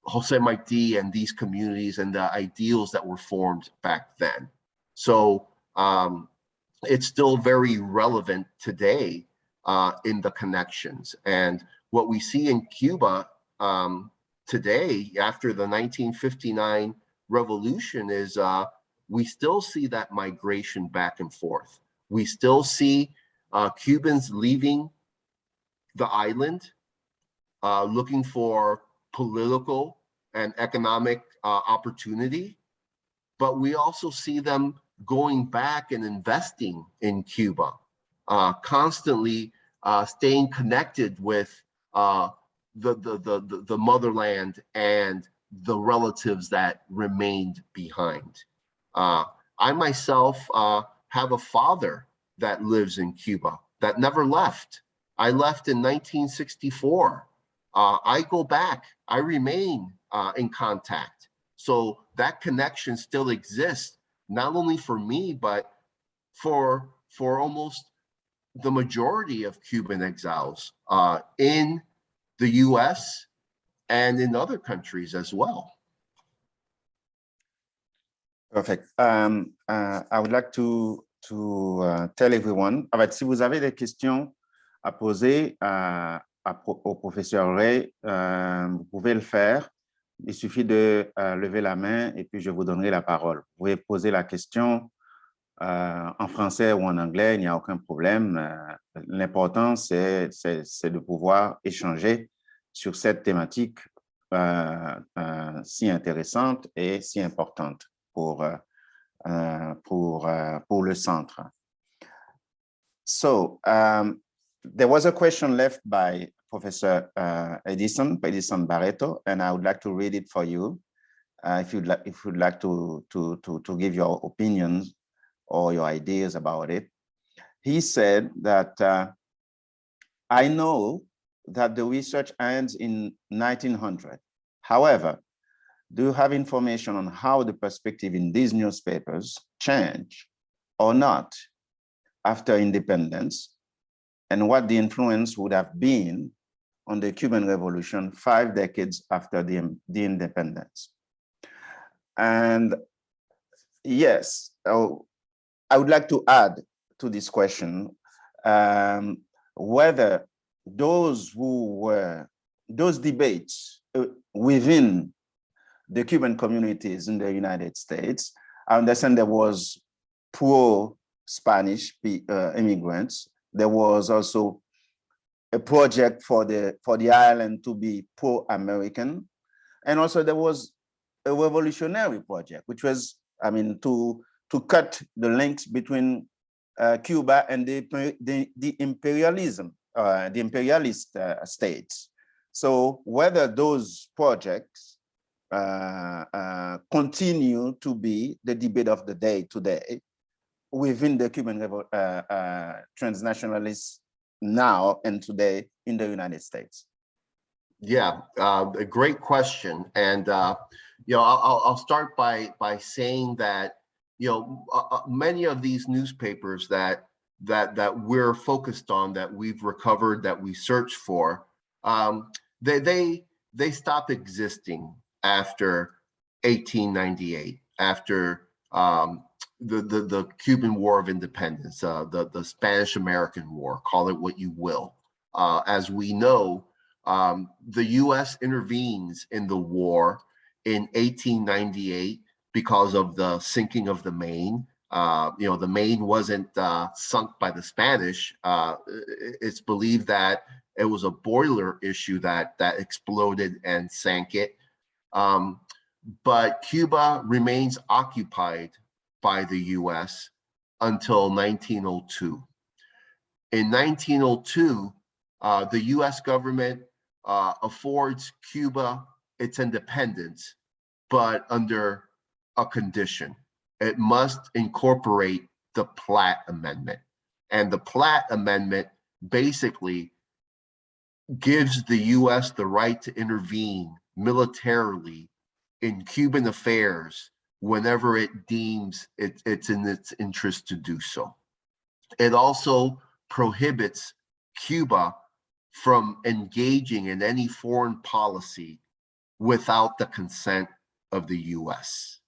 Jose Marti and these communities and the ideals that were formed back then. So it's still very relevant today in the connections. And what we see in Cuba today, after the 1959 revolution, is we still see that migration back and forth. We still see Cubans leaving the island, looking for political and economic opportunity, but we also see them going back and investing in Cuba, constantly staying connected with the motherland and the relatives that remained behind. I myself have a father that lives in Cuba that never left. I left in 1964. I go back, I remain in contact. So that connection still exists, not only for me, but for almost the majority of Cuban exiles in the US and in other countries as well. Perfect. I would like to tell everyone, en fait, si vous avez des questions à poser au professeur Ray, vous pouvez le faire. Il suffit de lever la main et puis je vous donnerai la parole. Vous pouvez poser la question en français ou en anglais, il n'y a aucun problème. L'important, c'est de pouvoir échanger sur cette thématique si intéressante et si importante pour le centre. So, there was a question left by Professor Edison Barreto, and I would like to read it for you if you'd like to give your opinions or your ideas about it. He said that, I know that the research ends in 1900. However, do you have information on how the perspective in these newspapers changed or not after independence, and what the influence would have been on the Cuban Revolution 5 decades after the independence? And yes, I would like to add to this question whether those debates within the Cuban communities in the United States, I understand there was pro-Spanish immigrants. There was also a project for the island to be pro-American, and also there was a revolutionary project, which was, I mean, to cut the links between Cuba and the imperialism, the imperialist states. So whether those projects continue to be the debate of the day today within the Cuban transnationalists now and today in the United States? Yeah, a great question. And, you know, I'll start by saying that, you know, many of these newspapers that we're focused on, that we've recovered, that we search for, they stopped existing after 1898, after the Cuban War of Independence, the Spanish-American War, call it what you will. As we know, the US intervenes in the war in 1898 because of the sinking of the Maine. You know, the Maine wasn't sunk by the Spanish. It's believed that it was a boiler issue that exploded and sank it. But Cuba remains occupied by the US until 1902. In 1902, the US government affords Cuba its independence, but under a condition. It must incorporate the Platt Amendment. And the Platt Amendment basically gives the US the right to intervene militarily in Cuban affairs whenever it deems it's in its interest to do so. It also prohibits Cuba from engaging in any foreign policy without the consent of the US.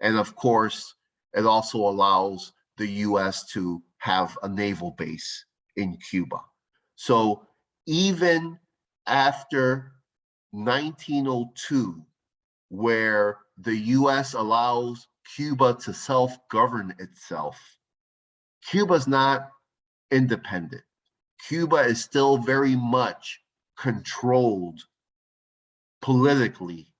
And of course, it also allows the US to have a naval base in Cuba. So even after 1902, where the US allows Cuba to self-govern itself, Cuba's not independent. Cuba is still very much controlled politically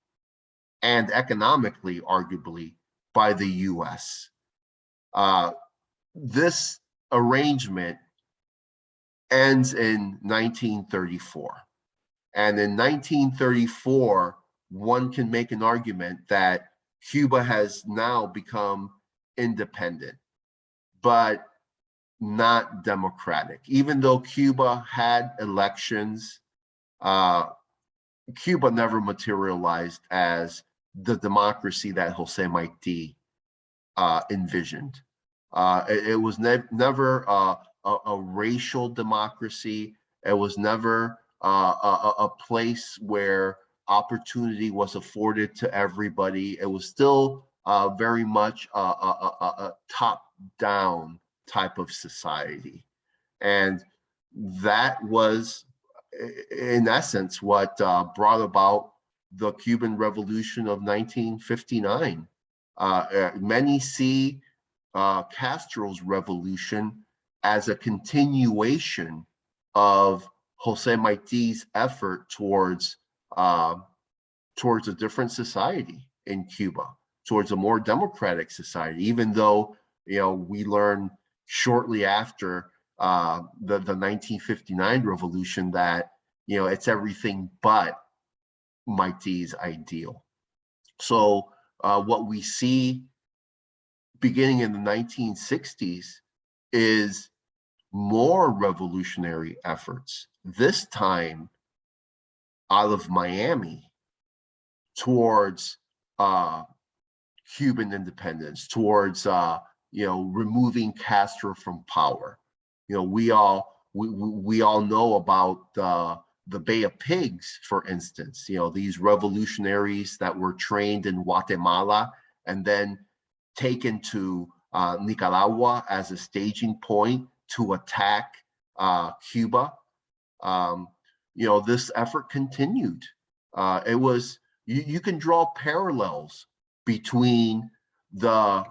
and economically, arguably, by the US. This arrangement ends in 1934. And in 1934, one can make an argument that Cuba has now become independent, but not democratic. Even though Cuba had elections, Cuba never materialized as the democracy that Jose Marti envisioned. It was never a a racial democracy. It was never a place where opportunity was afforded to everybody. It was still very much a top-down type of society. And that was, in essence, what brought about the Cuban Revolution of 1959. Many see Castro's revolution as a continuation of Jose Marti's effort towards a different society in Cuba, towards a more democratic society, even though, you know, we learned shortly after the 1959 revolution that, you know, it's everything but Marti's ideal. So what we see beginning in the 1960s is more revolutionary efforts, this time out of Miami, towards Cuban independence, towards you know, removing Castro from power. You know, we all know about the Bay of Pigs, for instance. You know, these revolutionaries that were trained in Guatemala and then taken to Nicaragua as a staging point to attack Cuba. You know, this effort continued. It was, you can draw parallels between the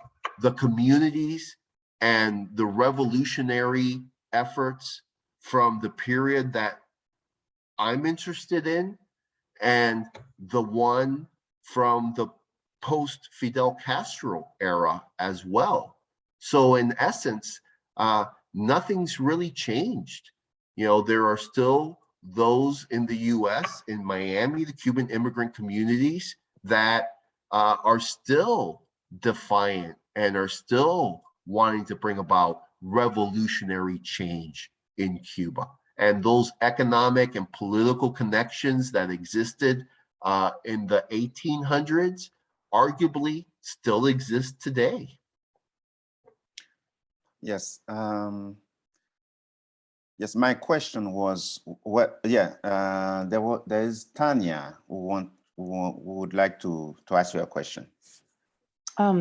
communities and the revolutionary efforts from the period that I'm interested in and the one from the post-Fidel Castro era as well. So in essence, nothing's really changed. You know, there are still those in the US, in Miami, the Cuban immigrant communities that are still defiant and are still wanting to bring about revolutionary change in Cuba. And those economic and political connections that existed in the 1800s arguably still exist today. Yes. Yes, my question was what? Yeah, there is Tanya who would like to ask you a question.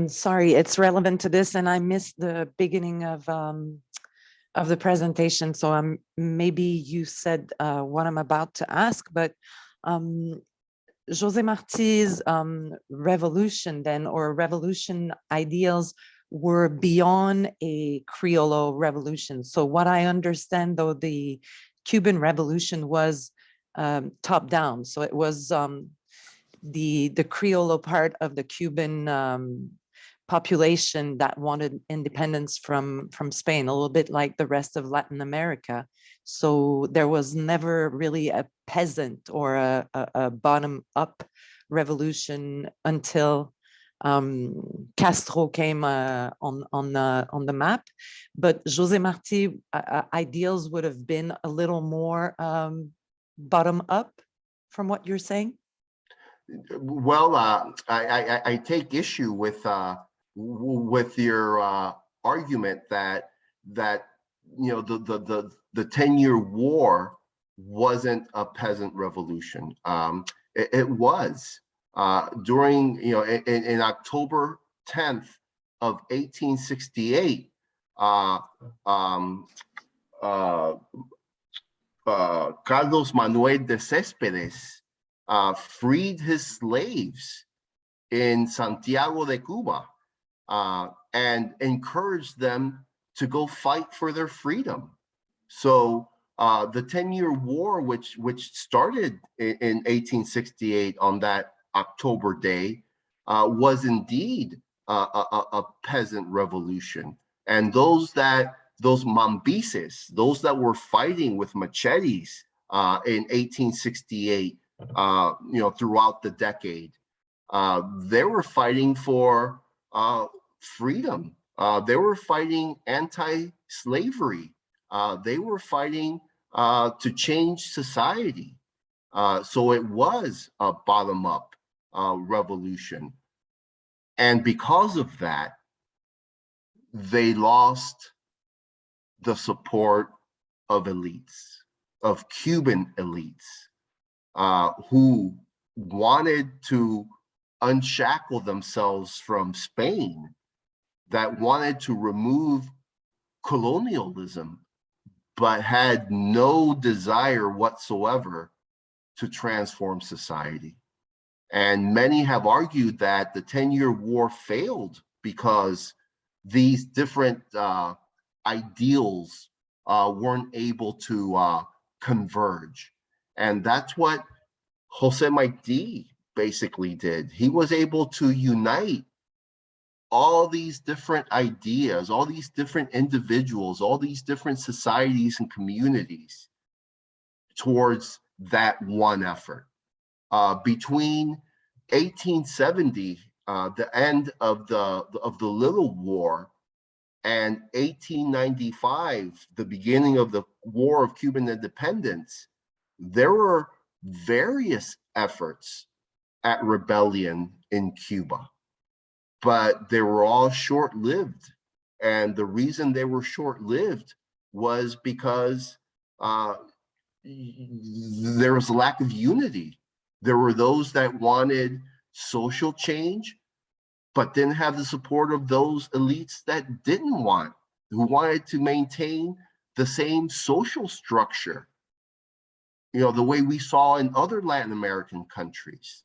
Sorry, it's relevant to this, and I missed the beginning of the presentation. So maybe you said what I'm about to ask, but Jose Marti's revolution then, or revolution ideals, were beyond a Criollo revolution. So what I understand, though, the Cuban Revolution was top down. So it was the Criollo part of the Cuban population that wanted independence from Spain, a little bit like the rest of Latin America. So there was never really a peasant or a bottom-up revolution until Castro came on the map. But Jose Marti ideals would have been a little more bottom-up, from what you're saying. Well, I take issue with your argument that you know the 10-year war wasn't a peasant revolution. It was during, you know, in October 10th of 1868. Carlos Manuel de Céspedes freed his slaves in Santiago de Cuba and encouraged them to go fight for their freedom. So the 10-year war, which started in 1868 on that October day, was indeed a peasant revolution. And those mambises, those that were fighting with machetes in 1868, you know, throughout the decade, they were fighting for freedom. They were fighting anti-slavery. They were fighting to change society. So it was a bottom-up revolution. And because of that, they lost the support of elites, of Cuban elites, who wanted to unshackle themselves from Spain, that wanted to remove colonialism, but had no desire whatsoever to transform society. And many have argued that the 10-year war failed because these different ideals weren't able to converge. And that's what Jose Marti basically did. He was able to unite all these different ideas, all these different individuals, all these different societies and communities towards that one effort. Between 1870, the end of the Little War, and 1895, the beginning of the War of Cuban Independence, there were various efforts at rebellion in Cuba, but they were all short-lived. And the reason they were short-lived was because there was a lack of unity. There were those that wanted social change, but didn't have the support of those elites that didn't want, who wanted to maintain the same social structure, the way we saw in other Latin American countries.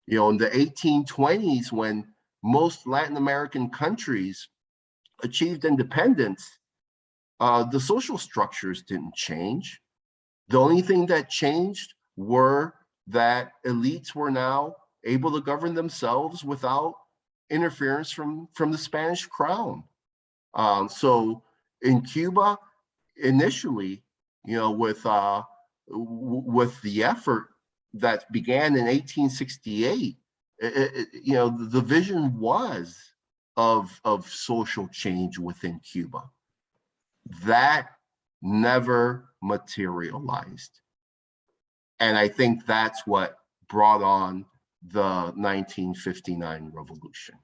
In the 1820s, when most Latin American countries achieved independence, the social structures didn't change. The only thing that changed were that elites were now able to govern themselves without interference from the Spanish crown. So in Cuba, initially, with the effort that began in 1868, the vision was of social change within Cuba. That never materialized. And I think that's what brought on the 1959 revolution.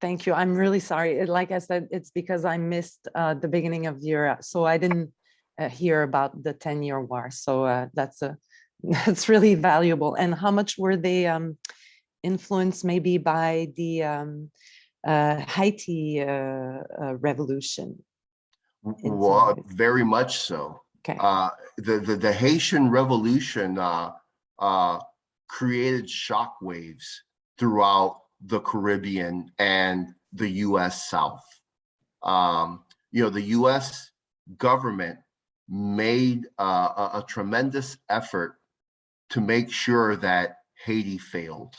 Thank you. I'm really sorry. Like I said, it's because I missed the beginning of the year, so I didn't hear about the 10-year war. So that's really valuable. And how much were they influenced maybe by the Haiti Revolution? Well, very much so. Okay. The Haitian Revolution created shockwaves throughout the Caribbean and the U.S. South. The U.S. government made a tremendous effort to make sure that Haiti failed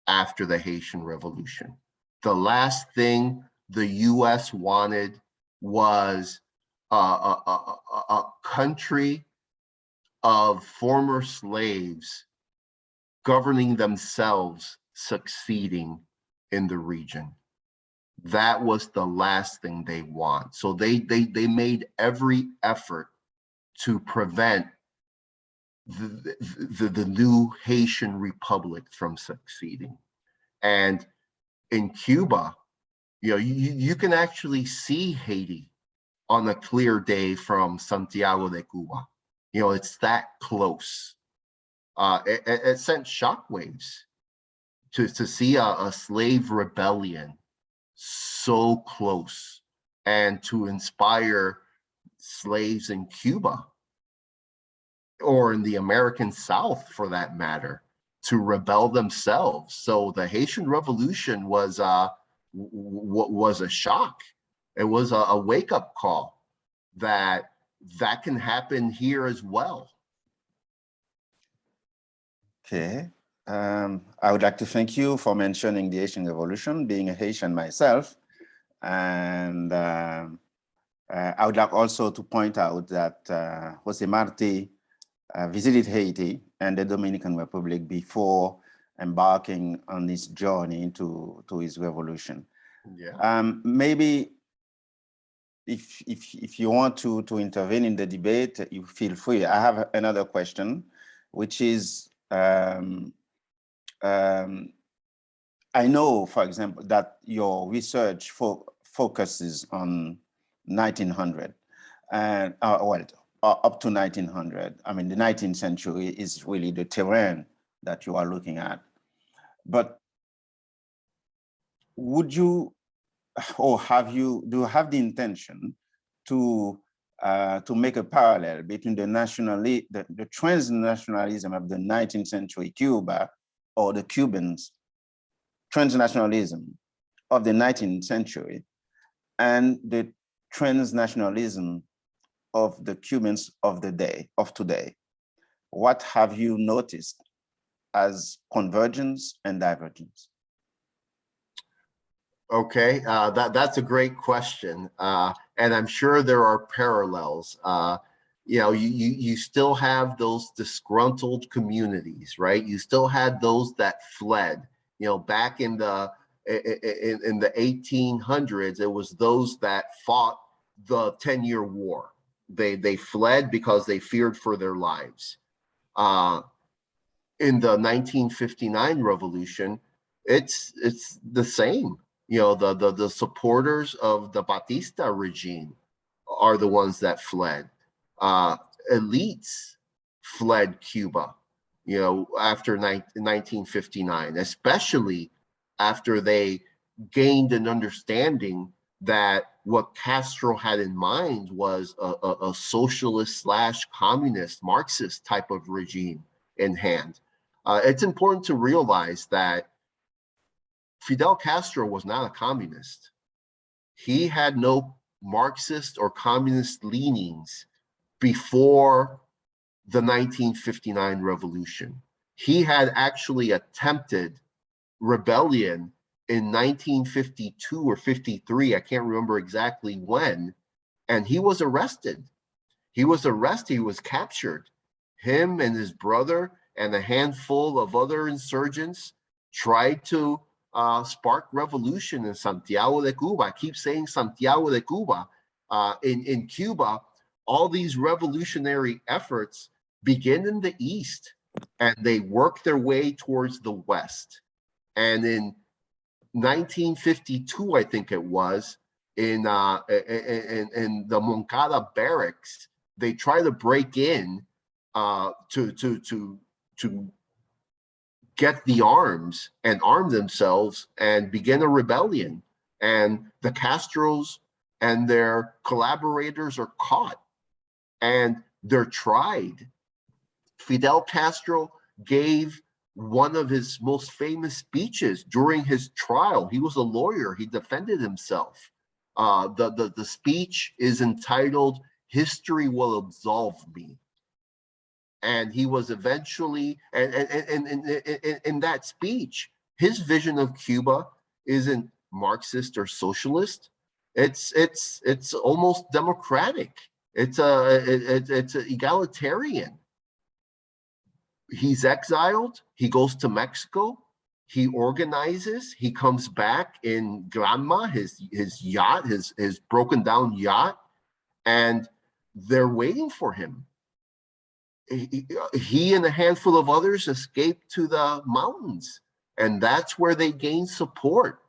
after the Haitian Revolution. The last thing the U.S. wanted was a country of former slaves governing themselves, succeeding in the region. That was the last thing they want. So they made every effort to prevent the new Haitian Republic from succeeding. And in Cuba, you can actually see Haiti on a clear day from Santiago de Cuba. It's that close. It sent shockwaves to see a slave rebellion so close, and to inspire slaves in Cuba, or in the American South for that matter, to rebel themselves. So the Haitian Revolution was a shock. It was a wake-up call that can happen here as well. Okay. I would like to thank you for mentioning the Haitian Revolution, being a Haitian myself. And I would like also to point out that Jose Marti visited Haiti and the Dominican Republic before embarking on this journey to his revolution. Yeah. Maybe if you want to intervene in the debate, you feel free. I have another question, which is, I know, for example, that your research focuses on 1900. and up to 1900. I mean, the 19th century is really the terrain that you are looking at. But would you, or do you have the intention to make a parallel between the transnationalism of the 19th century Cuba, or the Cubans' transnationalism of the 19th century, and the transnationalism of the Cubans of today? What have you noticed as convergence and divergence? Okay, that's a great question, and I'm sure there are parallels. You know, you still have those disgruntled communities, right? You still had those that fled. You know, back in the 1800s, it was those that fought the 10-year war. They fled because they feared for their lives. In the 1959 revolution, it's the same. You know, the supporters of the Batista regime are the ones that fled. Elites fled Cuba, you know, after 1959, especially after they gained an understanding that what Castro had in mind was a socialist / communist Marxist type of regime in hand. It's important to realize that Fidel Castro was not a communist. He had no Marxist or communist leanings before the 1959 revolution. He had actually attempted rebellion in 1952 or 53, I can't remember exactly when, and he was arrested. He was captured. Him and his brother and a handful of other insurgents tried to spark revolution in Santiago de Cuba. I keep saying Santiago de Cuba. In Cuba, all these revolutionary efforts begin in the East and they work their way towards the West. And in 1952, I think it was, in the Moncada barracks, they try to break in to get the arms and arm themselves and begin a rebellion. And the Castros and their collaborators are caught and they're tried. Fidel Castro gave one of his most famous speeches during his trial. He was a lawyer. He defended himself. The speech is entitled, "History Will Absolve Me." And he was eventually, and in that speech, his vision of Cuba isn't Marxist or socialist. It's almost democratic. It's egalitarian. He's exiled. He goes to Mexico. He organizes. He comes back in Granma, his yacht, his broken down yacht, and they're waiting for him. He and a handful of others escaped to the mountains, and that's where they gained support.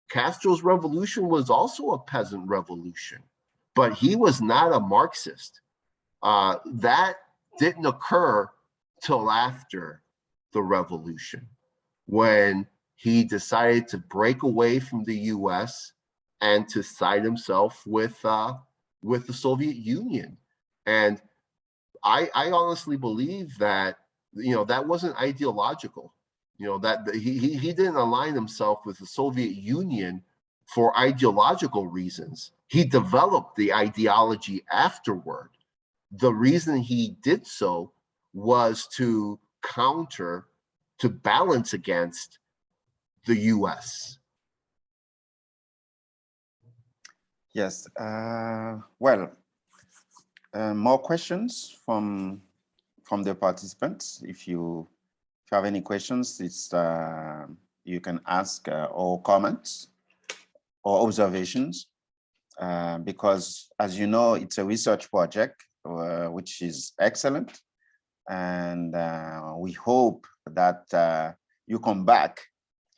Castro's revolution was also a peasant revolution, but he was not a Marxist. That didn't occur till after the revolution, when he decided to break away from the US and to side himself with the Soviet Union. And I honestly believe that, you know, that wasn't ideological. You know, that he didn't align himself with the Soviet Union for ideological reasons. He developed the ideology afterward. The reason he did so was to counter, to balance against the US. Yes, well, more questions from the participants. If you have any questions, it's you can ask or comments or observations, because, as you know, it's a research project, which is excellent. And we hope that you come back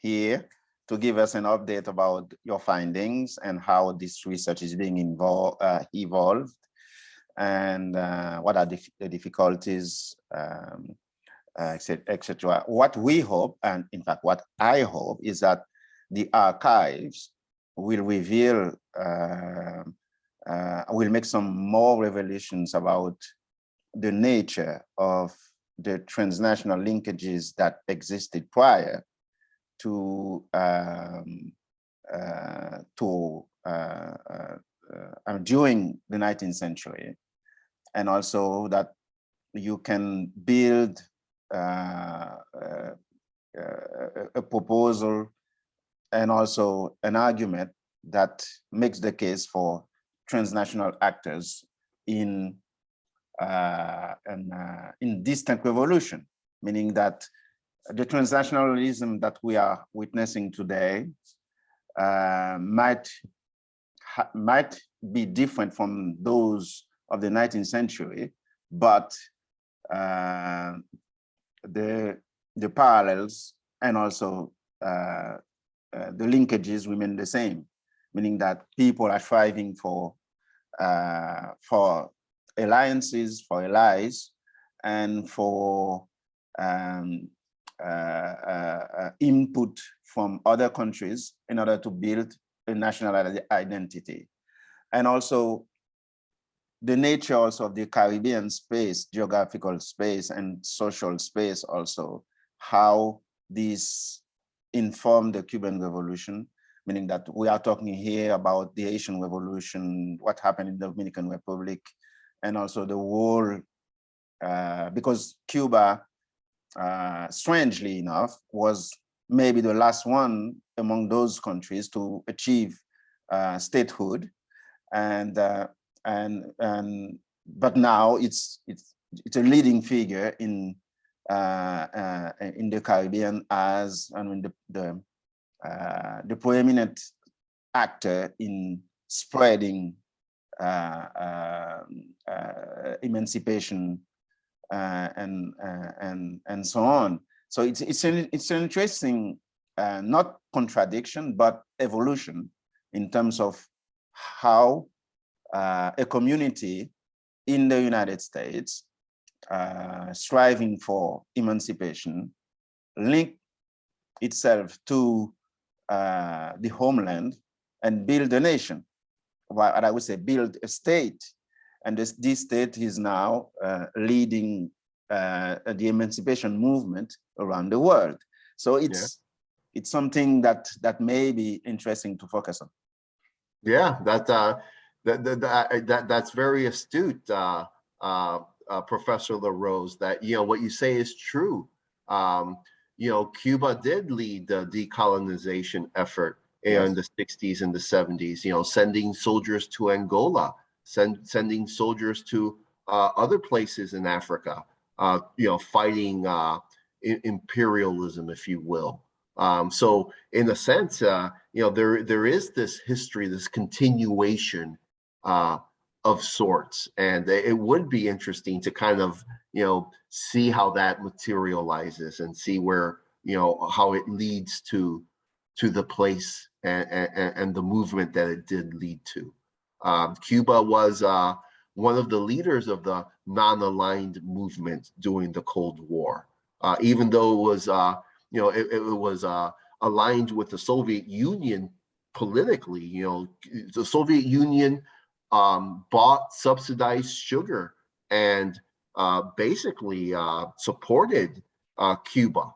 here to give us an update about your findings and how this research is being evolved. and what are the difficulties, etc. What we hope, and in fact, what I hope, is that the archives will reveal, will make some more revelations about the nature of the transnational linkages that existed prior to during the 19th century, and also that you can build a proposal and also an argument that makes the case for transnational actors in distant revolution, meaning that the transnationalism that we are witnessing today might be different from those of the 19th century, but the parallels and also the linkages remain the same, meaning that people are striving for alliances, for allies, and for input from other countries in order to build a national identity. And also the nature also of the Caribbean space, geographical space and social space also, how this informed the Cuban Revolution, meaning that we are talking here about the Haitian Revolution, what happened in the Dominican Republic, and also the whole, because Cuba, strangely enough, was maybe the last one among those countries to achieve statehood, but now it's a leading figure in the Caribbean as the preeminent actor in spreading emancipation and so on. So it's an interesting not contradiction but evolution in terms of how a community in the United States striving for emancipation link itself to the homeland and build a nation. What I would say, build a state, and this state is now leading the emancipation movement around the world. So it's something that may be interesting to focus on. Yeah, that's very astute, Professor LaRose. That what you say is true. Cuba did lead the decolonization effort in the 60s and the 70s. Sending soldiers to Angola, sending soldiers to other places in Africa. Fighting imperialism, if you will. So in a sense, there is this history, this continuation of sorts, and it would be interesting to kind of see how that materializes and see where how it leads to the place and the movement that it did lead to. Cuba was one of the leaders of the non-aligned movement during the Cold War, even though it was it was aligned with the Soviet Union politically. The Soviet Union bought subsidized sugar and basically supported Cuba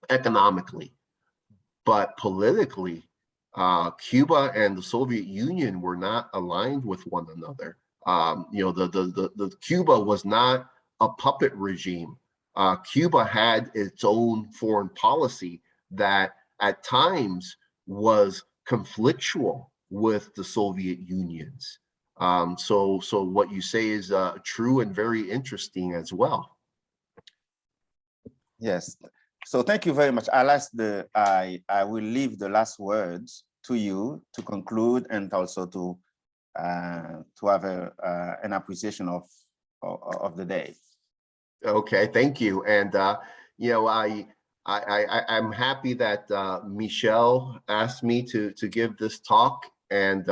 economically, but politically, Cuba and the Soviet Union were not aligned with one another. The Cuba was not a puppet regime. Cuba had its own foreign policy that at times was conflictual with the Soviet Union's. So what you say is true and very interesting as well. Yes. So thank you very much. I will leave the last words to you to conclude and also to have an appreciation of the day. Okay, thank you. And I'm happy that Michelle asked me to give this talk, and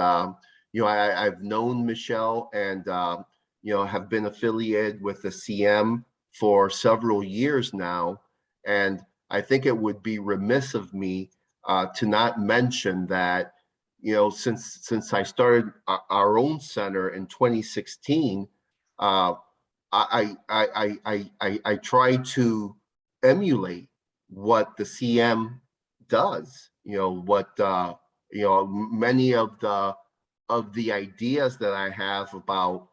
I've known Michelle and, have been affiliated with the CM for several years now. And I think it would be remiss of me to not mention that, since I started our own center in 2016, I try to emulate what the CM does. Many of the ideas that I have about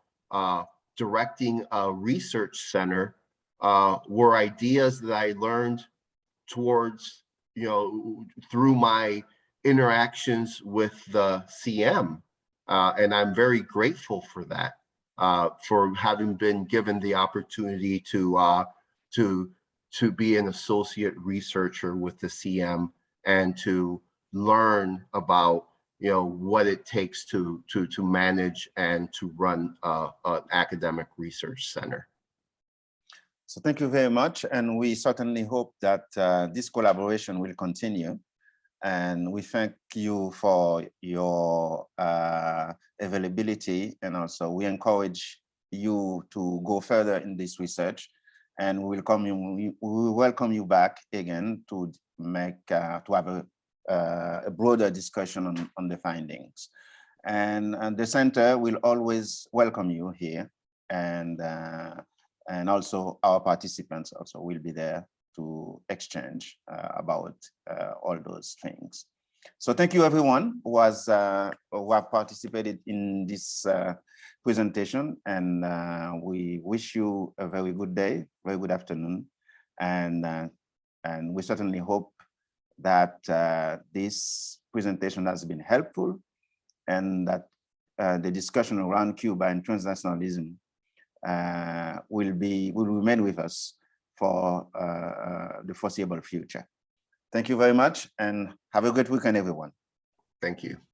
directing a research center were ideas that I learned towards, through my interactions with the CM. And I'm very grateful for that, for having been given the opportunity to be an associate researcher with the CM and to learn about what it takes to manage and to run an academic research center. So thank you very much, and we certainly hope that this collaboration will continue. And we thank you for your availability, and also we encourage you to go further in this research. And we will welcome you back again to have a broader discussion on the findings. And the center will always welcome you here, and also our participants also will be there to exchange about all those things. So thank you everyone who have participated in this presentation, and we wish you a very good day, very good afternoon, and we certainly hope that this presentation has been helpful, and that the discussion around Cuba and transnationalism will remain with us for the foreseeable future. Thank you very much, and have a great weekend, everyone. Thank you.